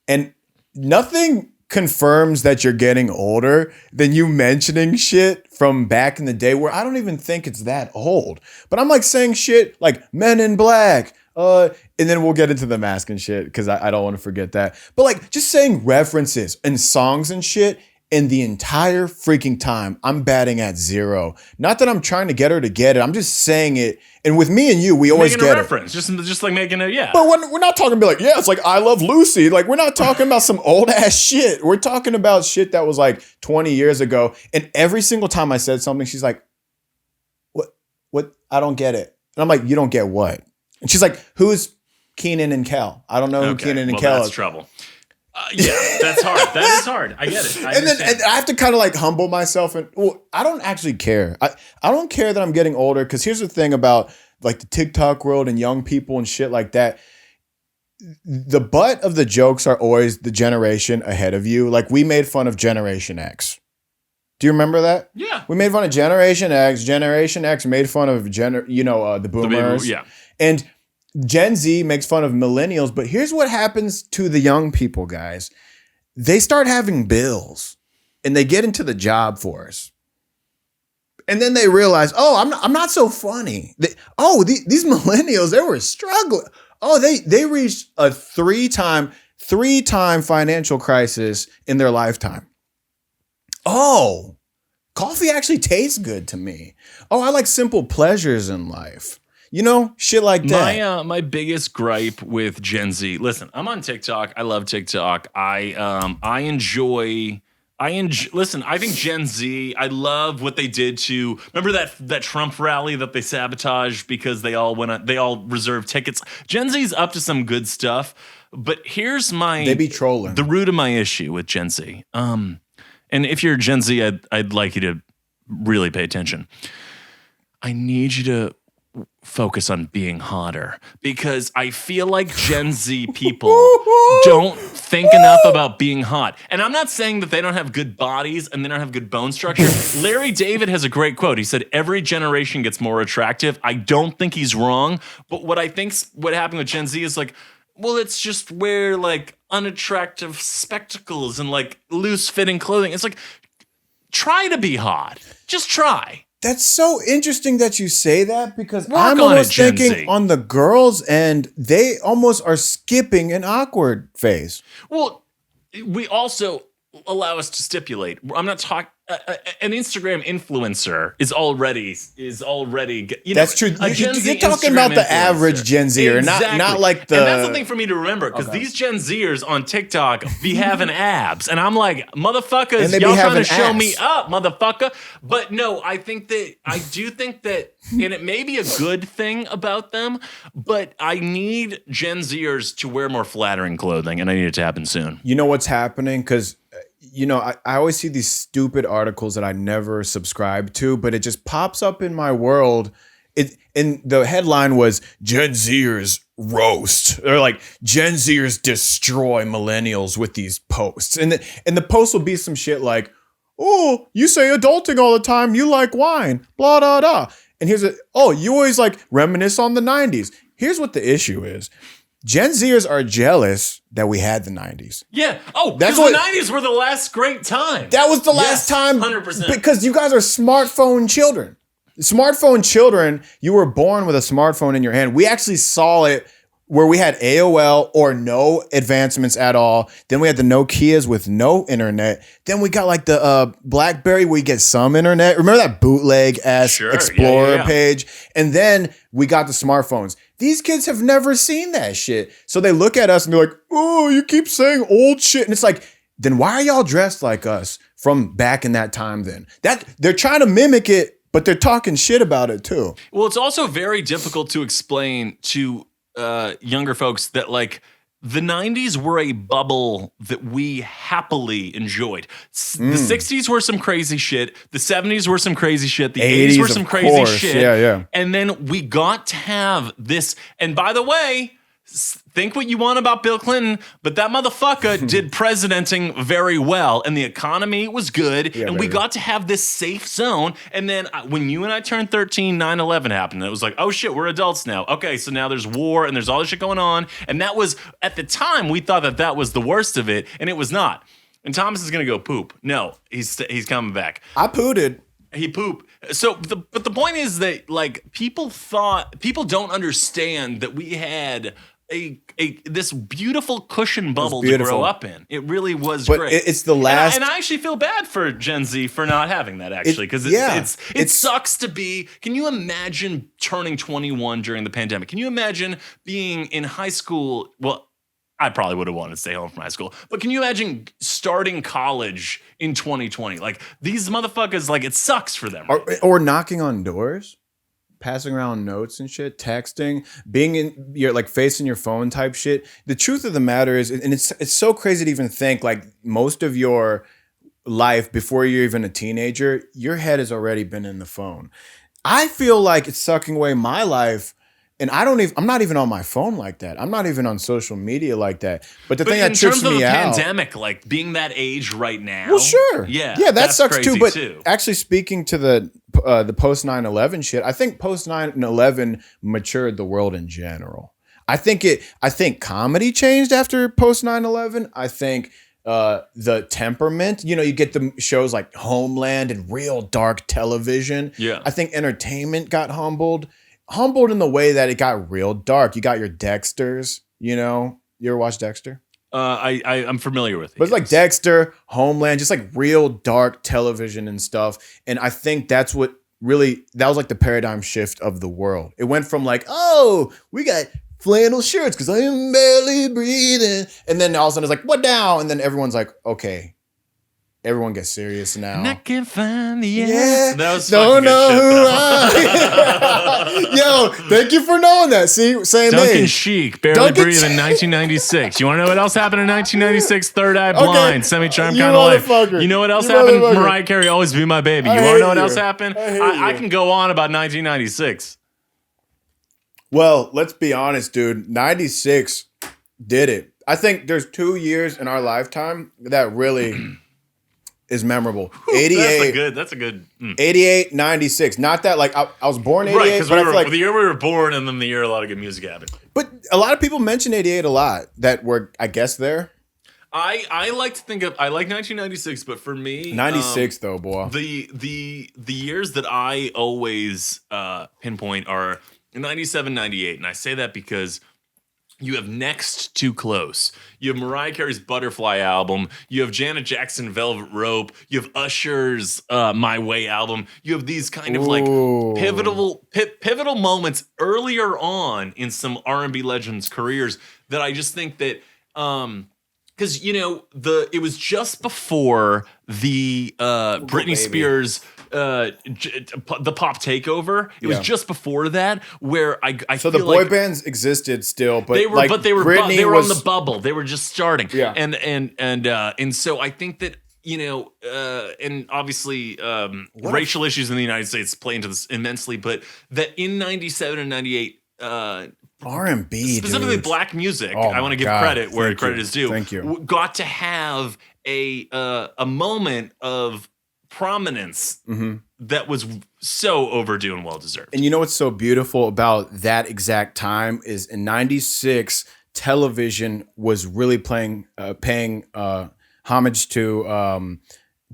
And nothing confirms that you're getting older than you mentioning shit from back in the day where I don't even think it's that old. But I'm like saying shit like Men in Black. And then we'll get into the mask and shit because I don't want to forget that. But like just saying references and songs and shit. And the entire freaking time, I'm batting at 0. Not that I'm trying to get her to get it. I'm just saying it. And with me and you, we always get reference. Just like making it, yeah. But we're not talking about like, yeah, it's like I Love Lucy. Like we're not talking about some old ass shit. We're talking about shit that was like 20 years ago. And every single time I said something, she's like, what? I don't get it. And I'm like, you don't get what? And she's like, who's Keenan and Kel? I don't know who Keenan and Kel is. That's trouble. Yeah, that's hard. That is hard. I get it. And I have to kind of like humble myself. And I don't actually care. I don't care that I'm getting older because here's the thing about like the TikTok world and young people and shit like that. The butt of the jokes are always the generation ahead of you. Like we made fun of Generation X. Do you remember that? Yeah. We made fun of Generation X. Generation X made fun of the boomers. Yeah. And Gen Z makes fun of millennials, but here's what happens to the young people, guys. They start having bills and they get into the job force. And then they realize, oh, I'm not so funny. These millennials, they were struggling. Oh, they reached a three-time financial crisis in their lifetime. Oh, coffee actually tastes good to me. Oh, I like simple pleasures in life. You know, shit like that. My biggest gripe with Gen Z. Listen, I'm on TikTok. I love TikTok. I enjoy. Listen, I think Gen Z, I love what they did to, remember that Trump rally that they sabotaged because they all reserved tickets. Gen Z's up to some good stuff, but here's they be trolling. The root of my issue with Gen Z. And if you're Gen Z, I'd like you to really pay attention. I need you to focus on being hotter, because I feel like Gen Z people don't think enough about being hot. And I'm not saying that they don't have good bodies and they don't have good bone structure. Larry David has a great quote. He said, every generation gets more attractive. I don't think he's wrong. But what happened with Gen Z is like, well, it's just wear like unattractive spectacles and like loose fitting clothing. It's like, try to be hot. Just try. That's so interesting that you say that, because I'm almost thinking on the girls' end, they almost are skipping an awkward phase. Well, we also allow us to stipulate. I'm not talking. An Instagram influencer is already. That's true. You're talking about the average Gen Zer, exactly. not like the. And that's the thing for me to remember, because these Gen Zers on TikTok be having abs, and I'm like, motherfuckers, y'all trying to show me up, motherfucker. But no, I do think that, and it may be a good thing about them, but I need Gen Zers to wear more flattering clothing, and I need it to happen soon. You know what's happening? Because I always see these stupid articles that I never subscribe to, but it just pops up in my world. And the headline was Gen Zers roast. They're like, Gen Zers destroy millennials with these posts. And the post will be some shit like, oh, you say adulting all the time. You like wine, blah, blah, blah. And you always like reminisce on the 90s. Here's what the issue is. Gen Zers are jealous that we had the 90s. Yeah. Oh, because the 90s were the last great time. That was the last time. 100%. Because you guys are smartphone children. Smartphone children, you were born with a smartphone in your hand. We actually saw it where we had AOL or no advancements at all. Then we had the Nokias with no internet. Then we got like the BlackBerry where you get some internet. Remember that bootleg-ass Explorer page? And then we got the smartphones. These kids have never seen that shit. So they look at us and they're like, oh, you keep saying old shit. And it's like, then why are y'all dressed like us from back in that time then? They're trying to mimic it, but they're talking shit about it too. Well, it's also very difficult to explain to younger folks that like the 90s were a bubble that we happily enjoyed. The 60s were some crazy shit. The 70s were some crazy shit. The 80s were some crazy shit. Yeah. And then we got to have this. And by the way, think what you want about Bill Clinton, but that motherfucker did presidenting very well, and the economy was good, and we got to have this safe zone. And then when you and I turned 13, 9/11 happened, and it was like, oh shit, we're adults now. Okay, so now there's war, and there's all this shit going on, and that was, at the time, we thought that was the worst of it, and it was not. And Thomas is gonna go poop. No, he's coming back. I pooted. He pooped. So, but the point is that like people don't understand that we had this beautiful cushion bubble to grow up in. It really was great. It's the last, and I actually feel bad for Gen Z for not having that, actually, because it sucks to be. Can you imagine turning 21 during the pandemic? Can you imagine being in high school? Well, I probably would have wanted to stay home from high school, but can you imagine starting college in 2020? Like these motherfuckers, like it sucks for them. Or knocking on doors. Passing around notes and shit, texting, being in your like facing your phone type shit. The truth of the matter is, and it's so crazy to even think, like most of your life before you're even a teenager, your head has already been in the phone. I feel like it's sucking away my life. And I'm not even on my phone like that. I'm not even on social media like that. But the thing that trips me out, in terms of the pandemic, like being that age right now. Well, sure. Yeah, that sucks too. But actually, speaking to the post 9/11 shit, I think post 9/11 matured the world in general. I think comedy changed after post 9/11. I think the temperament. You know, you get the shows like Homeland and real dark television. Yeah. I think entertainment got humbled in the way that it got real dark. You got your Dexters, you know. You ever watch Dexter? I'm familiar with it. But it's like Dexter, Homeland, just like real dark television and stuff. And I think that was like the paradigm shift of the world. It went from like, oh, we got flannel shirts because I am barely breathing. And then all of a sudden it's like, what now? And then everyone's like, okay. Everyone gets serious now. And I can find the air. Yeah. That was Don't know good shit, who I Yo, thank you for knowing that. See, same Duncan age. Sheik, Barely Breathe in 1996. You want to know what else happened in 1996? Third Eye Blind, Semi-Charmed Kind of Life. You know what else happened? Mariah Carey, Always Be My Baby. You want to know what else happened? I can go on about 1996. Well, let's be honest, dude. 96 did it. I think there's 2 years in our lifetime that really is memorable. 88. That's a good. 88, 96. Not that like I was born 88, right? Because but I feel like the year we were born, and then the year a lot of good music happened. But a lot of people mention 88 a lot that were, I guess, there. I like to think of, I like 1996, but for me, 96 though, boy. The years that I always pinpoint are 97, 98, and I say that because you have Next Too Close. You have Mariah Carey's Butterfly album. You have Janet Jackson Velvet Rope. You have Usher's My Way album. You have these kind of like pivotal moments earlier on in some R&B legends' careers that I just think that because you know it was just before the Britney Spears the pop takeover. It was just before that where I so feel the boy like bands existed still, but they were like they were on the bubble. They were just starting. Yeah. And so I think that you know and obviously racial issues in the United States play into this immensely, but that in 97 and 98 R&B, specifically dude. Black music. Oh I want to give God. credit where Thank credit you. is due. Thank you. Got to have a moment of prominence that was so overdue and well deserved. And you know what's so beautiful about that exact time is in 96, television was really paying homage to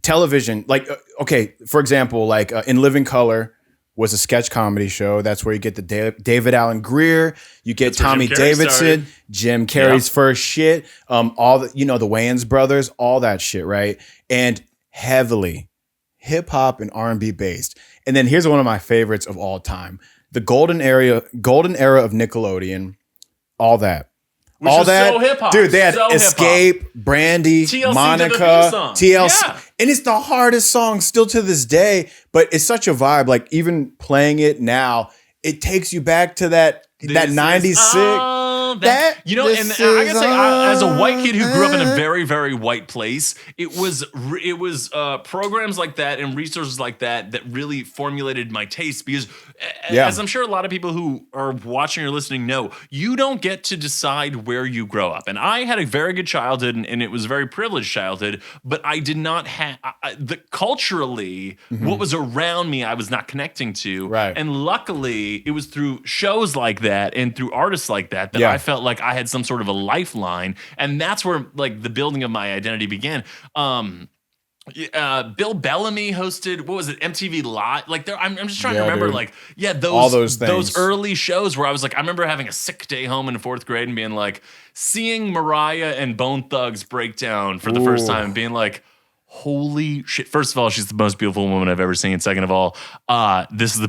television. Like, okay, for example, like In Living Color was a sketch comedy show. That's where you get the David Allen Greer, you get Tommy Davidson, Jim Carrey's first shit, all the, you know, the Wayans brothers, all that shit, right? And heavily hip hop and R&B based. And then here's one of my favorites of all time. The golden era of Nickelodeon, all that. Which all was that, so hip-hop. dude. They had So Escape, Brandy, TLC Monica, TLC, Yeah. and it's the hardest song still to this day. But it's such a vibe. Like even playing it now, it takes you back to that 96. You know, and I gotta say, as a white kid who grew up in a very, very white place, it was programs like that and resources like that that really formulated my taste. Because, as I'm sure a lot of people who are watching or listening know, you don't get to decide where you grow up. And I had a very good childhood, and it was a very privileged childhood. But I did not have culturally what was around me. I was not connecting to, right. And luckily, it was through shows like that and through artists like that I felt like I had some sort of a lifeline, and that's where like the building of my identity began. Bill Bellamy hosted, what was it, MTV Live? Like I'm just trying to remember, dude. All those things. Those early shows where I was like, I remember having a sick day home in 4th grade and being like, seeing Mariah and Bone Thugs break down for the first time and being like, holy shit. First of all, she's the most beautiful woman I've ever seen. Second of all, this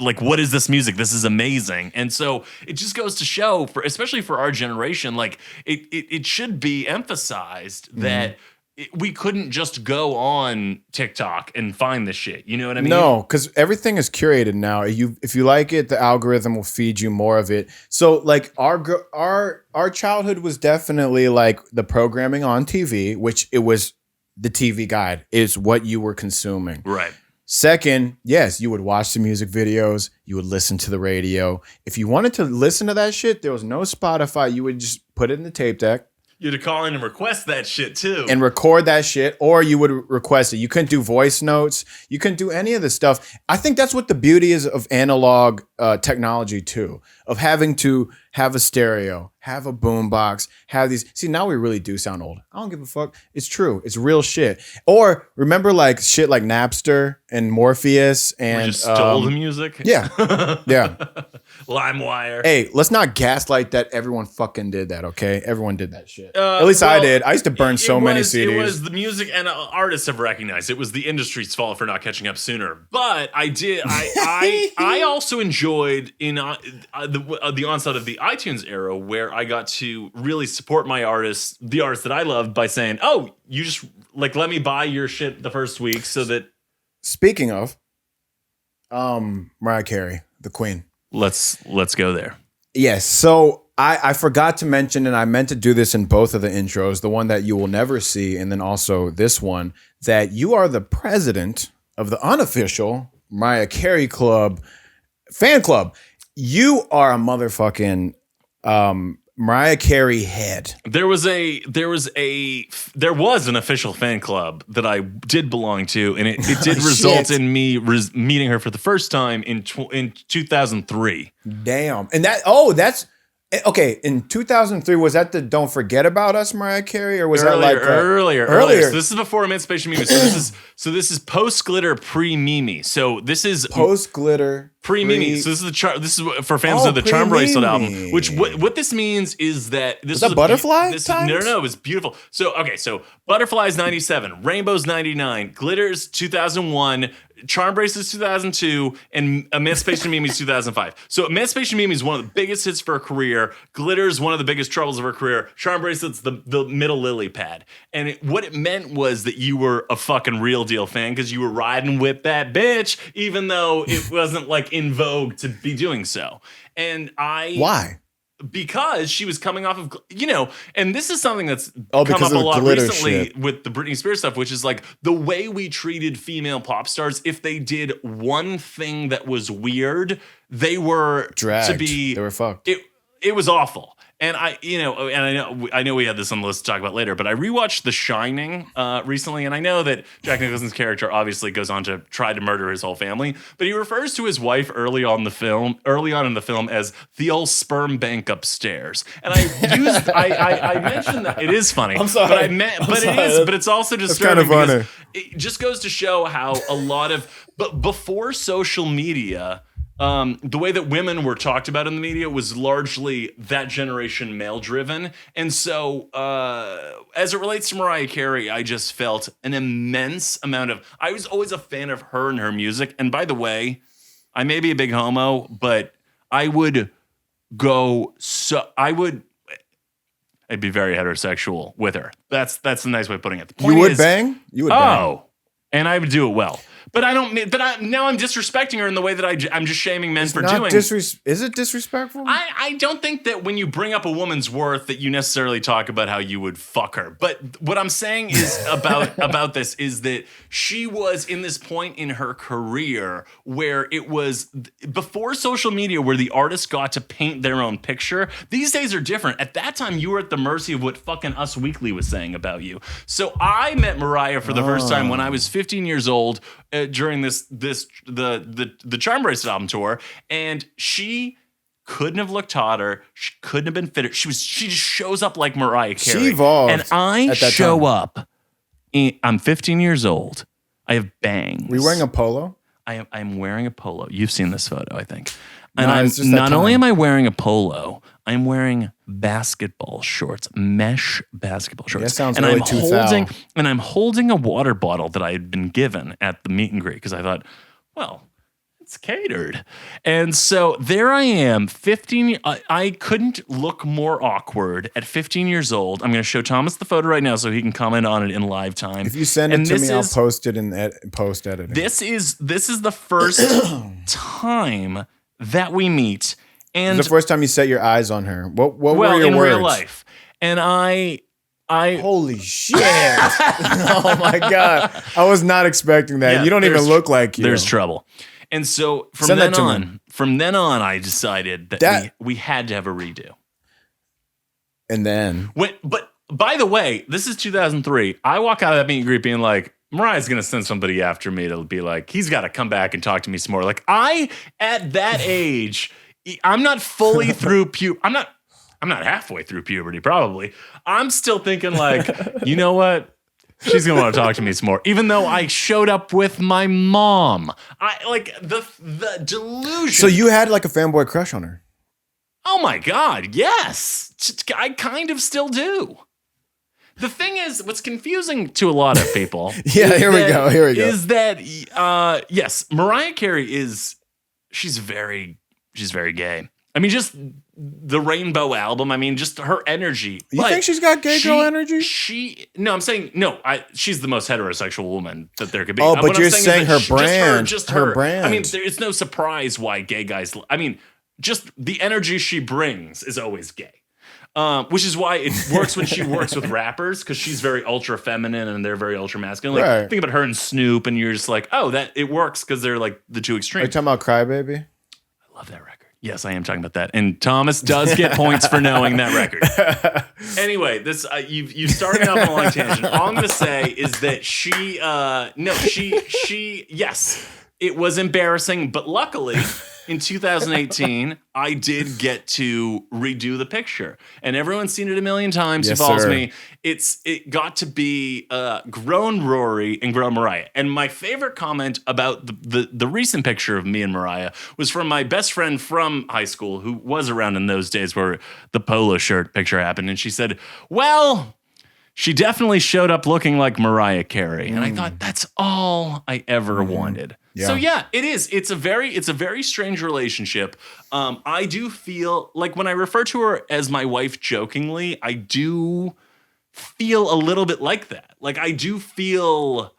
like, what is this music? This is amazing. And so it just goes to show, especially for our generation, like it should be emphasized that we couldn't just go on TikTok and find this shit. You know what I mean? No, because everything is curated now. If you like it, the algorithm will feed you more of it. So like our childhood was definitely like the programming on TV, which it was. The TV guide is what you were consuming. Right. Second, yes, you would watch the music videos. You would listen to the radio. If you wanted to listen to that shit, there was no Spotify. You would just put it in the tape deck. You had to call in and request that shit too. And record that shit, or you would request it. You couldn't do voice notes. You couldn't do any of this stuff. I think that's what the beauty is of analog technology too, of having to have a stereo, have a boombox, have these. See, now we really do sound old. I don't give a fuck. It's true. It's real shit. Or remember like shit like Napster and Morpheus and we just stole the music. Yeah. Yeah. LimeWire. Hey, let's not gaslight that everyone fucking did that, okay? Everyone did that shit. At least I did. I used to burn so many CDs. It was the music, and artists have recognized it was the industry's fault for not catching up sooner. But I did. I also enjoyed in the onset of the iTunes era where I got to really support my artists, the artists that I loved, by saying, "Oh, you just like let me buy your shit the first week," so that. Speaking of, Mariah Carey, the Queen. Let's go there. Yes. So I forgot to mention, and I meant to do this in both of the intros, the one that you will never see, and then also this one, that you are the president of the unofficial Mariah Carey Club fan club. You are a motherfucking Mariah Carey head. There was an official fan club that I did belong to, and it did result in me meeting her for the first time in 2003. Damn. And that's okay. In 2003, was that the "Don't Forget About Us" Mariah Carey, or was that like earlier? So this is before Emancipation Mimi. So this is post glitter, pre Mimi. So this is post glitter. Pre-Mimi. So this is for fans of the Charm Bracelet album. Which what this means is that this was a Butterfly. No, it was beautiful. So okay, so Butterfly's 97, Rainbow's 99, Glitter's 2001, Charm Bracelet's 2002, and Emancipation Mimi's 2005. So Emancipation Mimi is one of the biggest hits for her career. Glitter's one of the biggest troubles of her career. Charm Bracelet's the middle lily pad. And what it meant was that you were a fucking real deal fan because you were riding with that bitch, even though it wasn't like in vogue to be doing so. And why? Because she was coming off of, and this is something that's come up a lot recently with the Britney Spears stuff, which is like the way we treated female pop stars. If they did one thing that was weird, they were dragged. They were fucked. It was awful. And I know we had this on the list to talk about later, but I rewatched The Shining recently, and I know that Jack Nicholson's character obviously goes on to try to murder his whole family, but he refers to his wife early on in the film as the old sperm bank upstairs. And I mentioned that it is funny. I'm sorry, but it's also disturbing because it just goes to show how a lot of before social media. The way that women were talked about in the media was largely that generation male driven. And so, as it relates to Mariah Carey, I just felt an immense amount I was always a fan of her and her music. And by the way, I may be a big homo, but I'd be very heterosexual with her. That's a nice way of putting it. The point you would bang? You would bang. And I would do it well. But now I'm disrespecting her in the way that I'm just shaming men for doing. Is it disrespectful? I don't think that when you bring up a woman's worth that you necessarily talk about how you would fuck her. But what I'm saying is about this is that she was in this point in her career where it was before social media where the artist got to paint their own picture. These days are different. At that time, you were at the mercy of what fucking Us Weekly was saying about you. So I met Mariah for the first time when I was 15 years old. During the Charm Bracelet album tour, and she couldn't have looked hotter. She couldn't have been fitter. She just shows up like Mariah Carey. She evolved, and I show up. I'm 15 years old. I have bangs. Were you wearing a polo? I'm wearing a polo. You've seen this photo, I think. And not only am I wearing a polo, I'm wearing basketball shorts, mesh basketball shorts. That sounds really 2000. And I'm holding a water bottle that I had been given at the meet and greet because I thought, well, it's catered. And so there I am, 15. I couldn't look more awkward at 15 years old. I'm going to show Thomas the photo right now so he can comment on it in live time. If you send it to me, I'll post it in post editing. This is the first time that we meet. And the first time you set your eyes on her. What were your in words? Real life. And I holy shit. Oh my God. I was not expecting that. Yeah, you don't even look like you. There's trouble. And so from then on, I decided that we had to have a redo. And then but by the way, this is 2003. I walk out of that meet and greet being like, Mariah's going to send somebody after me to be like, he's got to come back and talk to me some more. Like at that age, I'm not fully through I'm not halfway through puberty, probably. I'm still thinking like, you know what? She's gonna want to talk to me some more, even though I showed up with my mom. I like the delusion. So you had like a fanboy crush on her? Oh my God, yes. I kind of still do. The thing is, what's confusing to a lot of people. Here we go. Is that yes, Mariah Carey she's very gay. I mean, just the Rainbow album. I mean, just her energy. You think she's got gay girl energy? I'm saying no. She's the most heterosexual woman that there could be. Oh, but you're saying her brand. Just her brand. I mean, it's no surprise why gay guys. I mean, just the energy she brings is always gay. Which is why it works when she works with rappers, because she's very ultra feminine and they're very ultra masculine. Like, right. Think about her and Snoop, and you're just like, oh, that it works because they're like the two extremes. Are you talking about Crybaby? I love that record. Yes, I am talking about that. And Thomas does get points for knowing that record. Anyway, this you've started off on a long tangent. All I'm going to say is that she yes, it was embarrassing, but luckily in 2018, I did get to redo the picture. And everyone's seen it a million times who follows me. It got to be grown Rory and grown Mariah. And my favorite comment about the recent picture of me and Mariah was from my best friend from high school, who was around in those days where the polo shirt picture happened. And she said, well, she definitely showed up looking like Mariah Carey. And I thought, that's all I ever wanted. Yeah. So yeah, it is. It's a very strange relationship. I do feel like when I refer to her as my wife jokingly, I do feel a little bit like that. Like I do feel,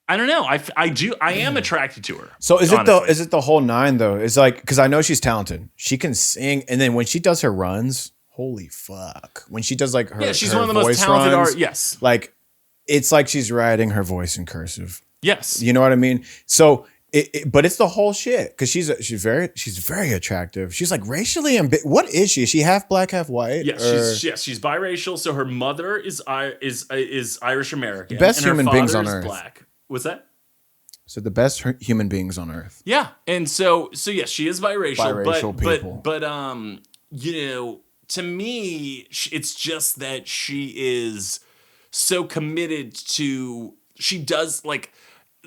I don't know. I am attracted to her. So is it the whole nine though? It's like, because I know she's talented. She can sing, and then when she does her runs, holy fuck! When she does like her, she's her one of the most talented artists. Yes, like it's like she's writing her voice in cursive. Yes, you know what I mean. So. But it's the whole shit, because she's very attractive. She's like racially what is she? Is she half black, half white? Yes, she's biracial. So her mother is Irish American. Best human beings on earth. Black. What's that? So the best human beings on earth. Yeah, and so yes, she is biracial. People. But you know, to me, it's just that she is so committed to. She does like.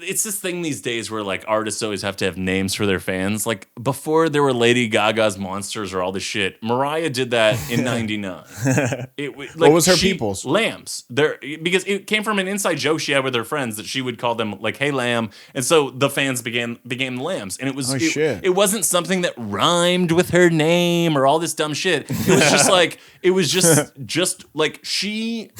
It's this thing these days where like artists always have to have names for their fans. Like before there were Lady Gaga's Monsters or all this shit, Mariah did that in '99. What was her people's? Lambs. Because it came from an inside joke she had with her friends that she would call them like, "Hey Lamb," and so the fans became Lambs. And it was it wasn't something that rhymed with her name or all this dumb shit. It was just like just like she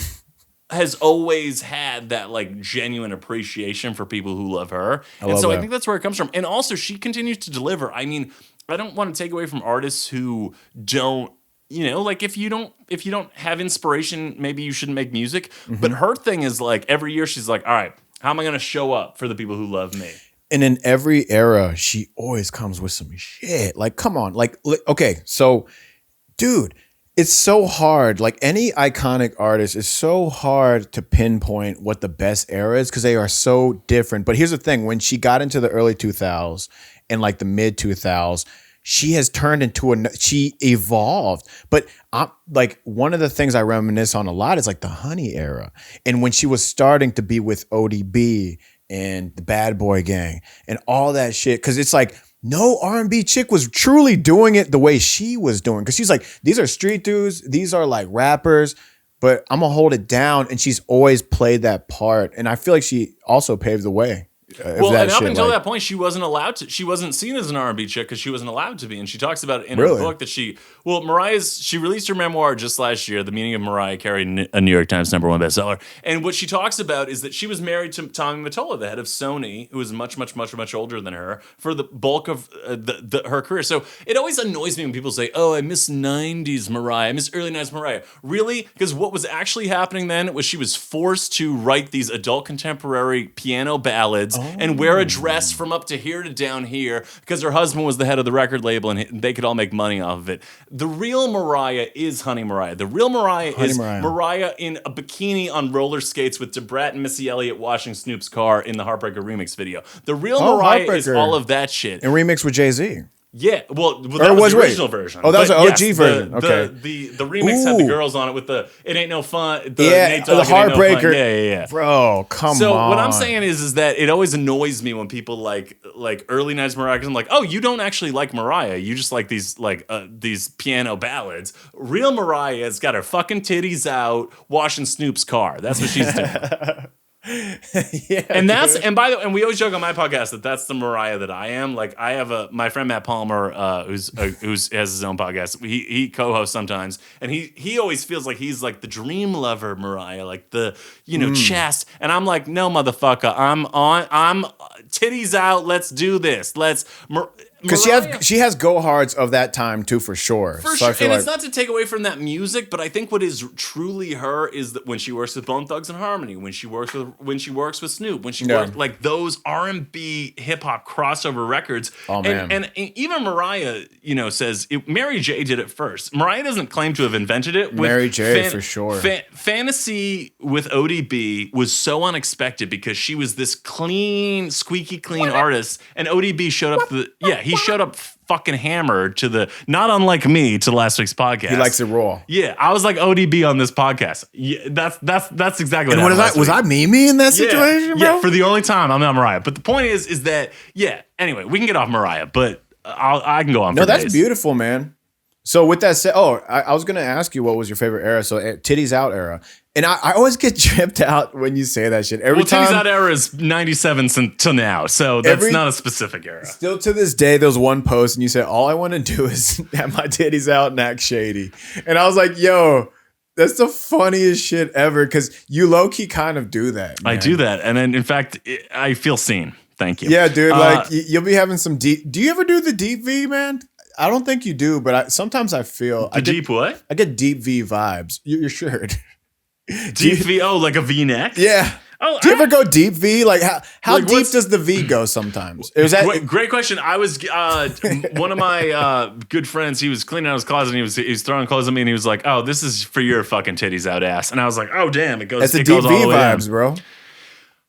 has always had that like genuine appreciation for people who love her. And so I think that's where it comes from. And also she continues to deliver. I mean, I don't want to take away from artists who don't, you know, like if you don't have inspiration, maybe you shouldn't make music. Mm-hmm. But her thing is like every year she's like, all right, how am I going to show up for the people who love me? And in every era, she always comes with some shit. Like, come on. Like, okay, so dude, it's so hard. Like any iconic artist, it's so hard to pinpoint what the best era is because they are so different. But here's the thing. When she got into the early 2000s and like the mid 2000s, she has turned into she evolved. But like one of the things I reminisce on a lot is like the Honey era. And when she was starting to be with ODB and the Bad Boy Gang and all that shit. Because it's like, no R&B chick was truly doing it the way she was doing. Because she's like, these are street dudes. These are like rappers. But I'm going to hold it down. And she's always played that part. And I feel like she also paved the way. Well, and up until that point, she wasn't allowed to. She wasn't seen as an R&B chick because she wasn't allowed to be. And she talks about it in her book that she released her memoir just last year, The Meaning of Mariah Carey, a New York Times #1 bestseller. And what she talks about is that she was married to Tommy Mottola, the head of Sony, who was much, much, much, much older than her for the bulk of her career. So it always annoys me when people say, "Oh, I miss '90s Mariah, I miss early '90s Mariah." Really? Because what was actually happening then was she was forced to write these adult contemporary piano ballads. And wear a dress from up to here to down here because her husband was the head of the record label and they could all make money off of it. The real Mariah is Honey Mariah. The real Mariah is Mariah in a bikini on roller skates with DeBrat and Missy Elliott washing Snoop's car in the Heartbreaker remix video. The real Mariah is all of that shit. And remix with Jay-Z. Yeah, well, that was the original version. Oh, that was But the OG version. Okay. The remix had the girls on it with the "It Ain't No Fun." The Nate Dogg, the Heartbreaker. No Yeah. Bro, come on. So what I'm saying is that it always annoys me when people like early '90s Mariah. I'm like, oh, you don't actually like Mariah. You just like these piano ballads. Real Mariah's got her fucking titties out, washing Snoop's car. That's what she's doing. Yeah, and that's dude. And by the way, and we always joke on my podcast that that's the Mariah that I am. Like I have my friend Matt Palmer, who's has his own podcast. He co-hosts sometimes, and he always feels like he's like the dream lover Mariah, like the chast. And I'm like, no, motherfucker, I'm titties out. Let's do this. Because she has go hards of that time too, for sure. For sure, and it's not to take away from that music, but I think what is truly her is that when she works with Bone Thugs and Harmony, when she works with Snoop, when she works like those R&B hip hop crossover records. Oh man, and even Mariah, says Mary J did it first. Mariah doesn't claim to have invented it. Mary J for sure. Fantasy with ODB was so unexpected because she was this clean, squeaky clean artist, and ODB showed up. He showed up fucking hammered to not unlike me, to last week's podcast. He likes it raw. Yeah, I was like ODB on this podcast. Yeah, that's exactly what happened. Was I Mimi in that situation, bro? Yeah, for the only time I'm not Mariah. But the point is that, anyway, we can get off Mariah, but I can go on for days. No, that's beautiful, man. So with that said, I was going to ask you what was your favorite era. So titties out era. And I always get tripped out when you say that shit. Every time. Titties out era is 97 to now. So that's not a specific era. Still to this day, there was one post and you said, all I want to do is have my titties out and act shady. And I was like, yo, that's the funniest shit ever. Because you low-key kind of do that, man. I do that. And then, in fact, I feel seen. Thank you. Yeah, dude. You'll be having some deep. Do you ever do the deep V, man? I don't think you do, but sometimes I feel deep what? I get deep V vibes. Your shirt. Deep V? Oh, like a V-neck? Yeah. Oh, do you ever go deep V? Like how deep does the V go sometimes? Great question. I was one of my good friends. He was cleaning out his closet and he was throwing clothes at me and he was like, "Oh, this is for your fucking titties out ass." And I was like, "Oh, damn, it goes." That's the deep V vibes, bro.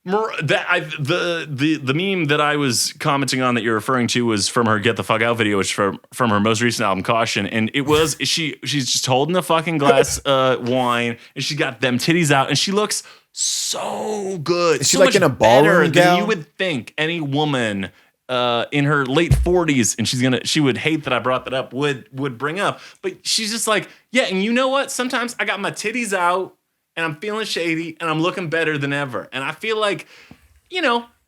The meme that I was commenting on that you're referring to was from her "Get the Fuck Out" video, which from her most recent album "Caution," and it was she's just holding a fucking glass wine and she got them titties out and she looks so good. Is she like in a ballroom than you would think any woman in her late 40s, and she would hate that I brought that up, would bring up, but she's just like, yeah, and you know what? Sometimes I got my titties out. And I'm feeling shady, and I'm looking better than ever. And I feel like,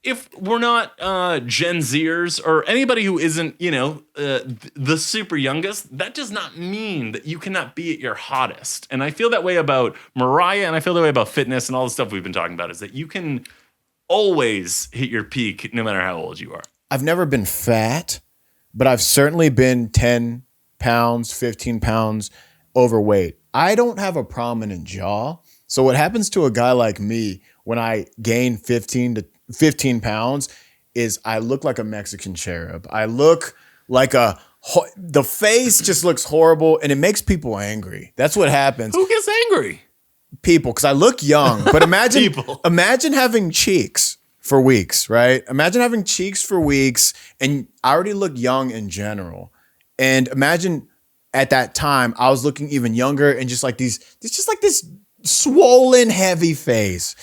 if we're not Gen Zers or anybody who isn't, the super youngest, that does not mean that you cannot be at your hottest. And I feel that way about Mariah, and I feel that way about fitness and all the stuff we've been talking about, is that you can always hit your peak no matter how old you are. I've never been fat, but I've certainly been 10 pounds, 15 pounds overweight. I don't have a prominent jaw. So what happens to a guy like me when I gain 15 pounds is I look like a Mexican cherub. I look like the face just looks horrible and it makes people angry. That's what happens. Who gets angry? People, because I look young. But imagine having cheeks for weeks, right? Imagine having cheeks for weeks and I already look young in general. And imagine at that time I was looking even younger and just like this swollen, heavy face.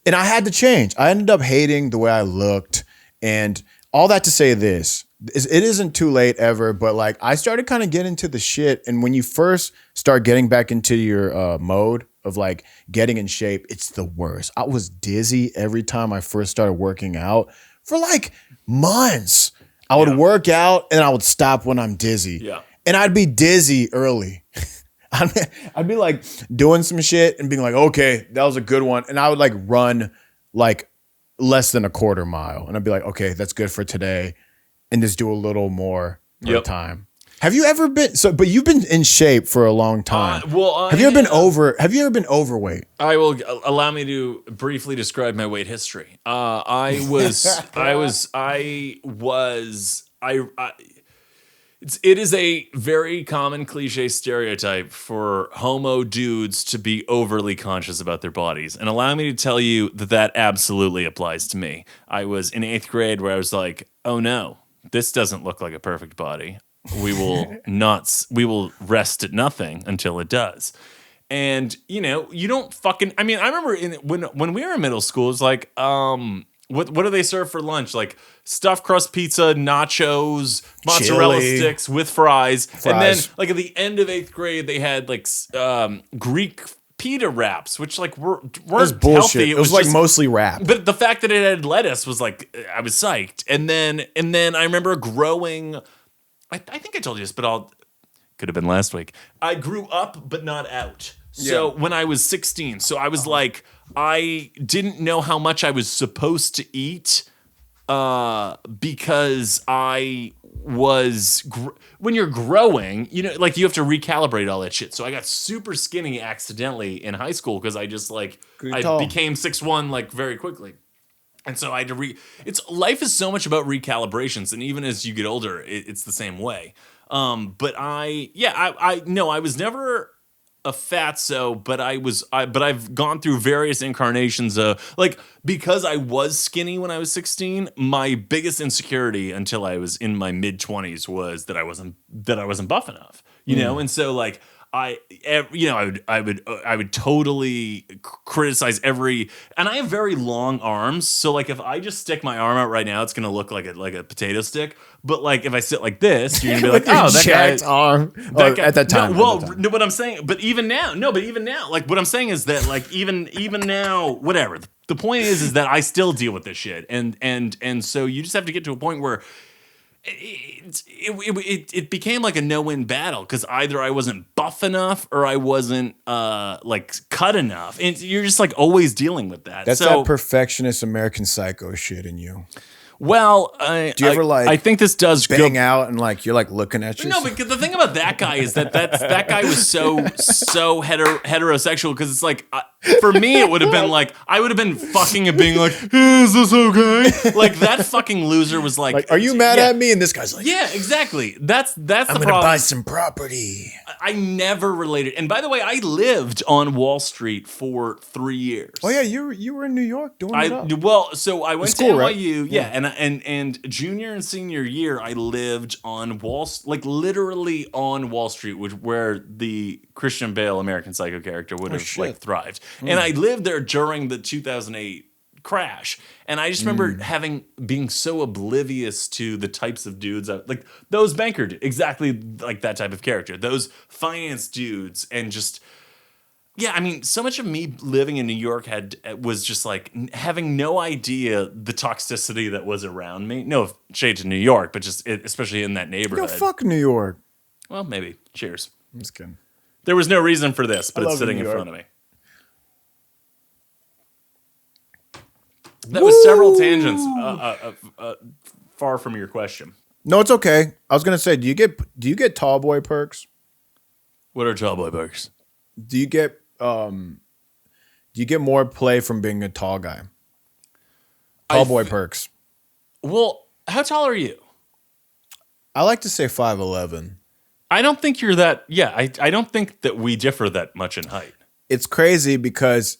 And I had to change. I ended up hating the way I looked. And all that to say this, it isn't too late ever, but like I started kind of getting into the shit. And when you first start getting back into your mode of like getting in shape, it's the worst. I was dizzy every time I first started working out for like months. I would work out and I would stop when I'm dizzy. Yeah. And I'd be dizzy early. I'd be like doing some shit and being like, okay, that was a good one. And I would like run like less than a quarter mile. And I'd be like, okay, that's good for today. And just do a little more per time. Have you ever been but you've been in shape for a long time. Have you ever been overweight? I will allow me to briefly describe my weight history. It is a very common cliche stereotype for homo dudes to be overly conscious about their bodies. And allow me to tell you that absolutely applies to me. I was in 8th grade where I was like, oh no, this doesn't look like a perfect body. We will rest at nothing until it does. And, you don't fucking, I remember when we were in middle school, it's like, what do they serve for lunch? Like stuffed crust pizza, nachos, mozzarella sticks with fries. And then like at the end of 8th grade, they had like Greek pita wraps, which like weren't healthy. It was like just, mostly wrap. But the fact that it had lettuce was like, I was psyched. And then I remember growing, I think I told you this, but could have been last week. I grew up, but not out. So when I was 16, so I was like, I didn't know how much I was supposed to eat because I was, when you're growing, like you have to recalibrate all that shit. So I got super skinny accidentally in high school because I just like, I became 6'1" like very quickly. And so I had to life is so much about recalibrations. And even as you get older, it's the same way. But I was never a fatso, but I've gone through various incarnations of like, because I was skinny when I was 16, my biggest insecurity until I was in my mid 20s was that I wasn't buff enough, and so like I would totally criticize and I have very long arms. So like if I just stick my arm out right now, it's going to look like a potato stick. But like if I sit like this, you're going to be like, oh, that guy's arm. At that time. No, what I'm saying, but even now, like what I'm saying is that like even now, whatever. The point is that I still deal with this shit. And so you just have to get to a point where it became like a no-win battle because either I wasn't buff enough or I wasn't like cut enough, and you're just like always dealing with that. That's that perfectionist American Psycho shit in you. Well, do you ever like? I think this does bang out and like you're like looking at yourself. No, because the thing about that guy is that guy was so heterosexual because it's like for me it would have been like I would have been fucking and being like, is this okay? Like that fucking loser was like, are you mad at me? And this guy's like, yeah, exactly. That's the problem. I'm gonna buy some property. I never related. And by the way, I lived on Wall Street for 3 years. Oh yeah, you were in New York doing it. Well, so I went to NYU, right? Yeah, and junior and senior year, I lived on literally on Wall Street, where the Christian Bale American Psycho character would have like thrived. And I lived there during the 2008 crash, and I just remember being so oblivious to the types of dudes like those banker dudes, exactly like that type of character, those finance dudes, and just. Yeah, so much of me living in New York was just like having no idea the toxicity that was around me. No shade to New York, but just especially in that neighborhood. Fuck New York. Well, maybe. Cheers. I'm just kidding. There was no reason for this, but it's sitting in front of me. That was several tangents far from your question. No, it's okay. I was gonna say, do you get tall boy perks? What are tall boy perks? Do you get more play from being a tall guy? Tall boy perks. Well, how tall are you? I like to say 5'11". I don't think you're that. Yeah, I don't think that we differ that much in height. It's crazy because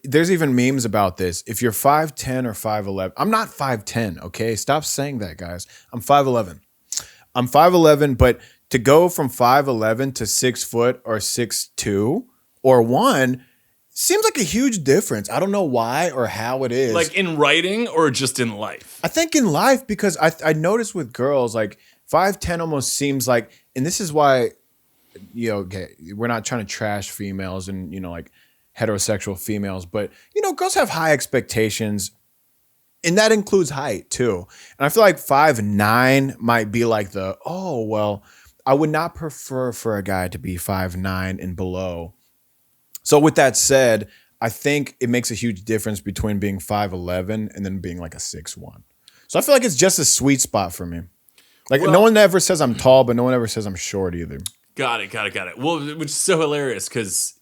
there's even memes about this. If you're 5'10" or 5'11", I'm not 5'10", okay? Stop saying that, guys. I'm 5'11". I'm 5'11", but to go from 5'11" to 6 foot or 6'2" or 1 seems like a huge difference. I don't know why or how it is. Like in writing or just in life? I think in life, because I noticed with girls, like 5'10" almost seems like, and this is why, okay, we're not trying to trash females and, like heterosexual females, but, girls have high expectations. And that includes height too. And I feel like 5'9" might be like I would not prefer for a guy to be 5'9" and below. So with that said, I think it makes a huge difference between being 5'11" and then being like a 6'1". So I feel like it's just a sweet spot for me. Like no one ever says I'm tall, but no one ever says I'm short either. Got it. Well, which is so hilarious because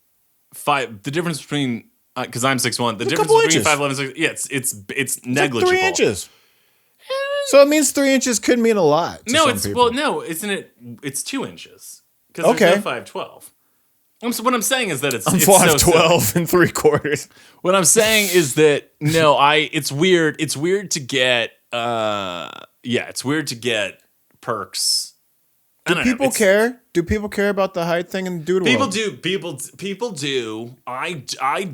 the difference between because I'm 6'1", the difference between 5'11" and 6, it's negligible. Like 3 inches. So it means 3 inches could mean a lot. Isn't it? It's 2 inches because there's no 5'12". What I'm saying is that I'm 5'12" and 3/4. What I'm saying is that it's weird. It's weird to get it's weird to get Percs. Do people care? Do people care about the height thing in the dude People world? do. People do. I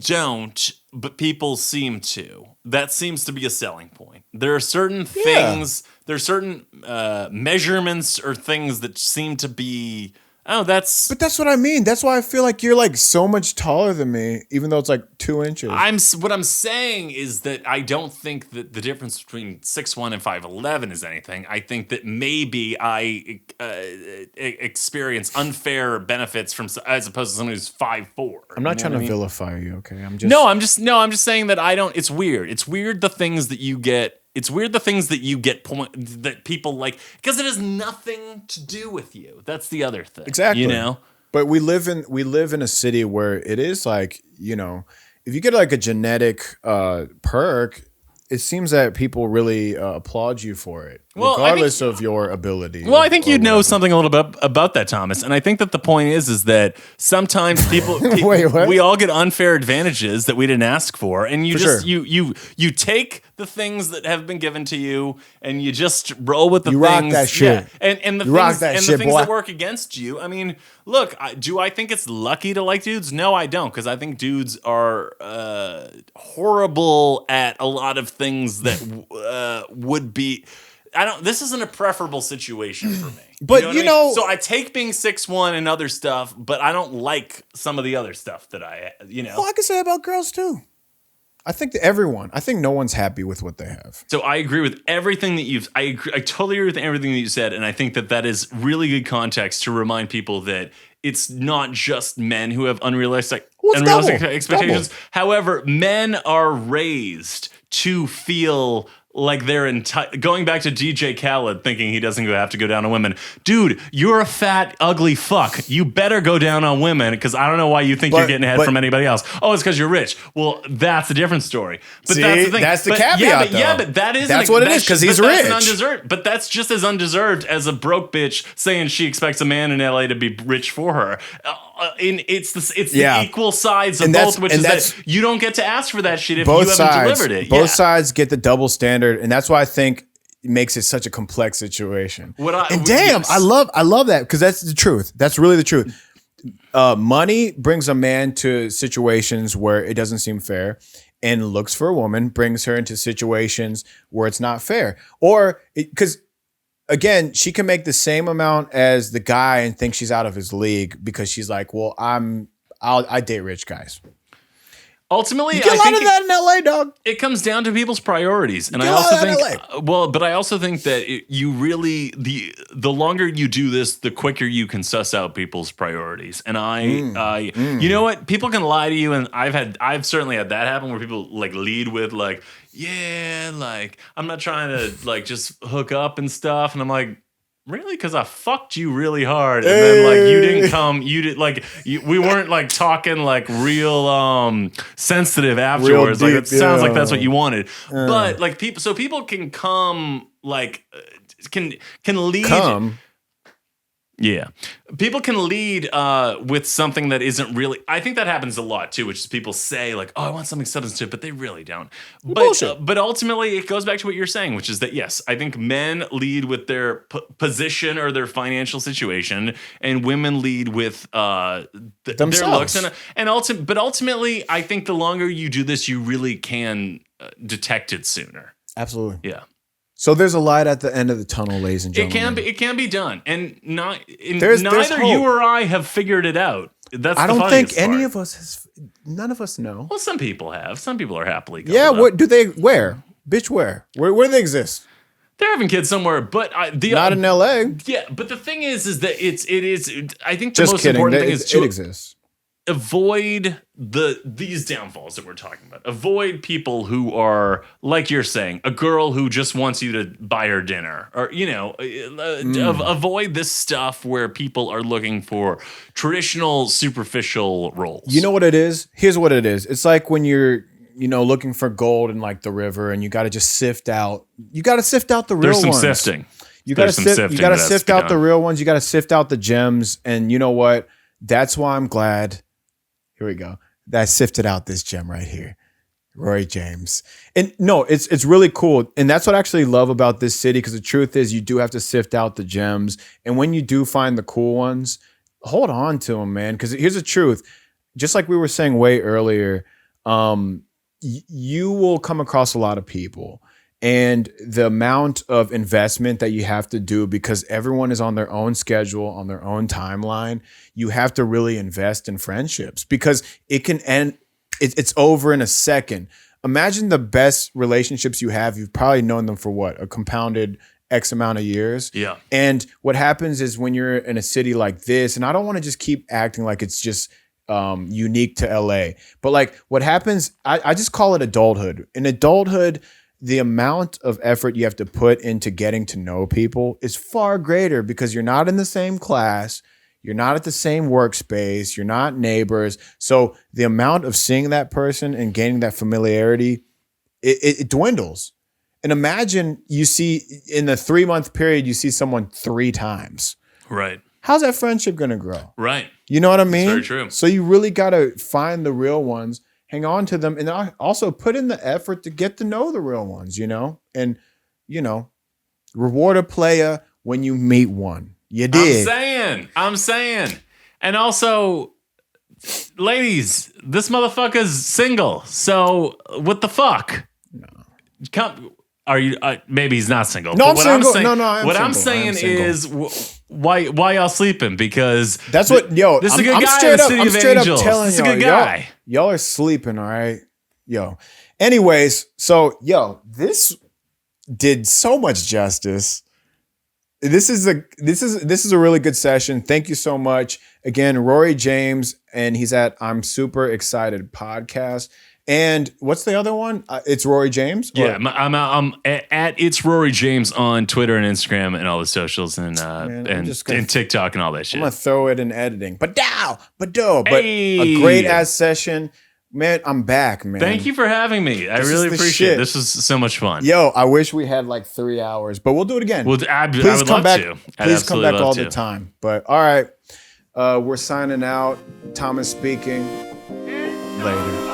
don't, but people seem to. That seems to be a selling point. There are certain things, there's certain measurements or things that seem to be, but that's what I mean. That's why I feel like you're like so much taller than me, even though it's like 2 inches. What I'm saying is that I don't think that the difference between 6'1" and 5'11" is anything. I think that maybe I experience unfair benefits from as opposed to someone who's 5'4". I'm not trying to vilify you, okay? I'm just saying that I don't. It's weird. It's weird the things that you get. It's weird the things that you get that people like, because it has nothing to do with you. That's the other thing. Exactly. You know? But we live in a city where it is like, you know, if you get like a genetic perk, it seems that people really applaud you for it, regardless of your ability. Well, I think you know something a little bit about that, Thomas. And I think that the point is that sometimes people, we all get unfair advantages that we didn't ask for, and you take the things that have been given to you, and you just roll with the things. Rock that shit. Yeah. And the things that work against you. I mean, look, do I think it's lucky to like dudes? No, I don't, because I think dudes are horrible at a lot of things that would be. This isn't a preferable situation for me. But you know, so I take being 6'1" and other stuff, but I don't like some of the other stuff that Well, I can say about girls too. I think no one's happy with what they have. So I agree with everything that I totally agree with everything that you said, and I think that is really good context to remind people that it's not just men who have unrealistic expectations. Double. However, men are raised to feel like they're going back to DJ Khaled thinking he doesn't have to go down on women. Dude, you're a fat, ugly fuck. You better go down on women, because I don't know why you think you're getting ahead from anybody else. Oh, it's because you're rich. Well, that's a different story. But that's the thing. That's the caveat, but that's what it is, because he's rich. Undeserved. But that's just as undeserved as a broke bitch saying she expects a man in LA to be rich for her. It's the equal sides of both, which is that you don't get to ask for that shit if you haven't delivered it. Both sides get the double standard, and that's why I think it makes it such a complex situation. I love that, because that's the truth. That's really the truth. Money brings a man to situations where it doesn't seem fair, and looks for a woman brings her into situations where it's not fair. Or because again, she can make the same amount as the guy and think she's out of his league because she's like, well, I date rich guys. Ultimately, you get a lot of that in LA, dog. It comes down to people's priorities, and I also think, but I also think that you really the longer you do this, the quicker you can suss out people's priorities. And you know what? People can lie to you, and I've certainly had that happen where people like lead with like, yeah, like I'm not trying to like just hook up and stuff, and I'm like, really? Because I fucked you really hard, and then like you didn't come. You did like we weren't like talking like real sensitive afterwards. Real deep, like it sounds like that's what you wanted, but like people can come like can lead. Yeah. People can lead with something that isn't really. I think that happens a lot too, which is people say like, "Oh, I want something substantive," but they really don't. But ultimately, it goes back to what you're saying, which is that yes, I think men lead with their position or their financial situation, and women lead with their looks. But ultimately, I think the longer you do this, you really can detect it sooner. Absolutely. Yeah. So there's a light at the end of the tunnel, ladies and gentlemen. It can be done, and neither you or I have figured it out. That's I don't think any of us has. None of us know. Well, some people have. Some people are happily. Yeah, what do they? Where? Bitch, where? Where do they exist? They're having kids somewhere, but not in LA. Yeah, but the thing is that it is. I think the just most kidding. important thing is to it exists. Avoid these downfalls that we're talking about. Avoid people who are, like you're saying, a girl who just wants you to buy her dinner, or avoid this stuff where people are looking for traditional, superficial roles. You know what it is? Here's what it is. It's like when you're looking for gold in like the river, and you got to just sift out. You got to sift out the real ones. There's some sifting. You got to sift. You got to sift out the real ones. You got to sift out the gems. And you know what? That's why I'm glad. Here we go. That sifted out this gem right here. Rory James. And no, it's really cool. And that's what I actually love about this city, because the truth is you do have to sift out the gems. And when you do find the cool ones, hold on to them, man. Because here's the truth. Just like we were saying way earlier, you will come across a lot of people. And the amount of investment that you have to do, because everyone is on their own schedule, on their own timeline, you have to really invest in friendships, because it can end. It's over in a second. Imagine the best relationships you have. You've probably known them for what? A compounded X amount of years. Yeah. And what happens is when you're in a city like this, and I don't want to just keep acting like it's just unique to LA, but like what happens, I just call it adulthood. In adulthood, the amount of effort you have to put into getting to know people is far greater, because you're not in the same class. You're not at the same workspace. You're not neighbors. So the amount of seeing that person and gaining that familiarity, it dwindles. And imagine you see in the 3-month period, you see someone 3 times. Right. How's that friendship going to grow? Right. You know what I mean? That's very true. So you really got to find the real ones, hang on to them, and also put in the effort to get to know the real ones, and, reward a player when you meet one. You did. I'm saying. And also, ladies, this motherfucker's single. So what the fuck? No. Are you? Maybe he's not single. No, but I'm single. I am saying is why y'all sleeping? Because that's what. Yo, this is a good guy in the City of Angels. This is a good guy. Y'all are sleeping, all right. Yo. Anyways, so this did so much justice. This is a really good session. Thank you so much. Again, Rory James, and he's at I'm Super Excited podcast. And what's the other one? It's Rory James? Yeah, I'm at It's Rory James on Twitter and Instagram and all the socials and TikTok and all that shit. I'm going to throw it in editing. But a great ass session. Man, I'm back, man. Thank you for having me. I really appreciate it. This was so much fun. Yo, I wish we had like 3 hours, but we'll do it again. Please come back all the time. But all right, we're signing out. Thomas speaking. Later.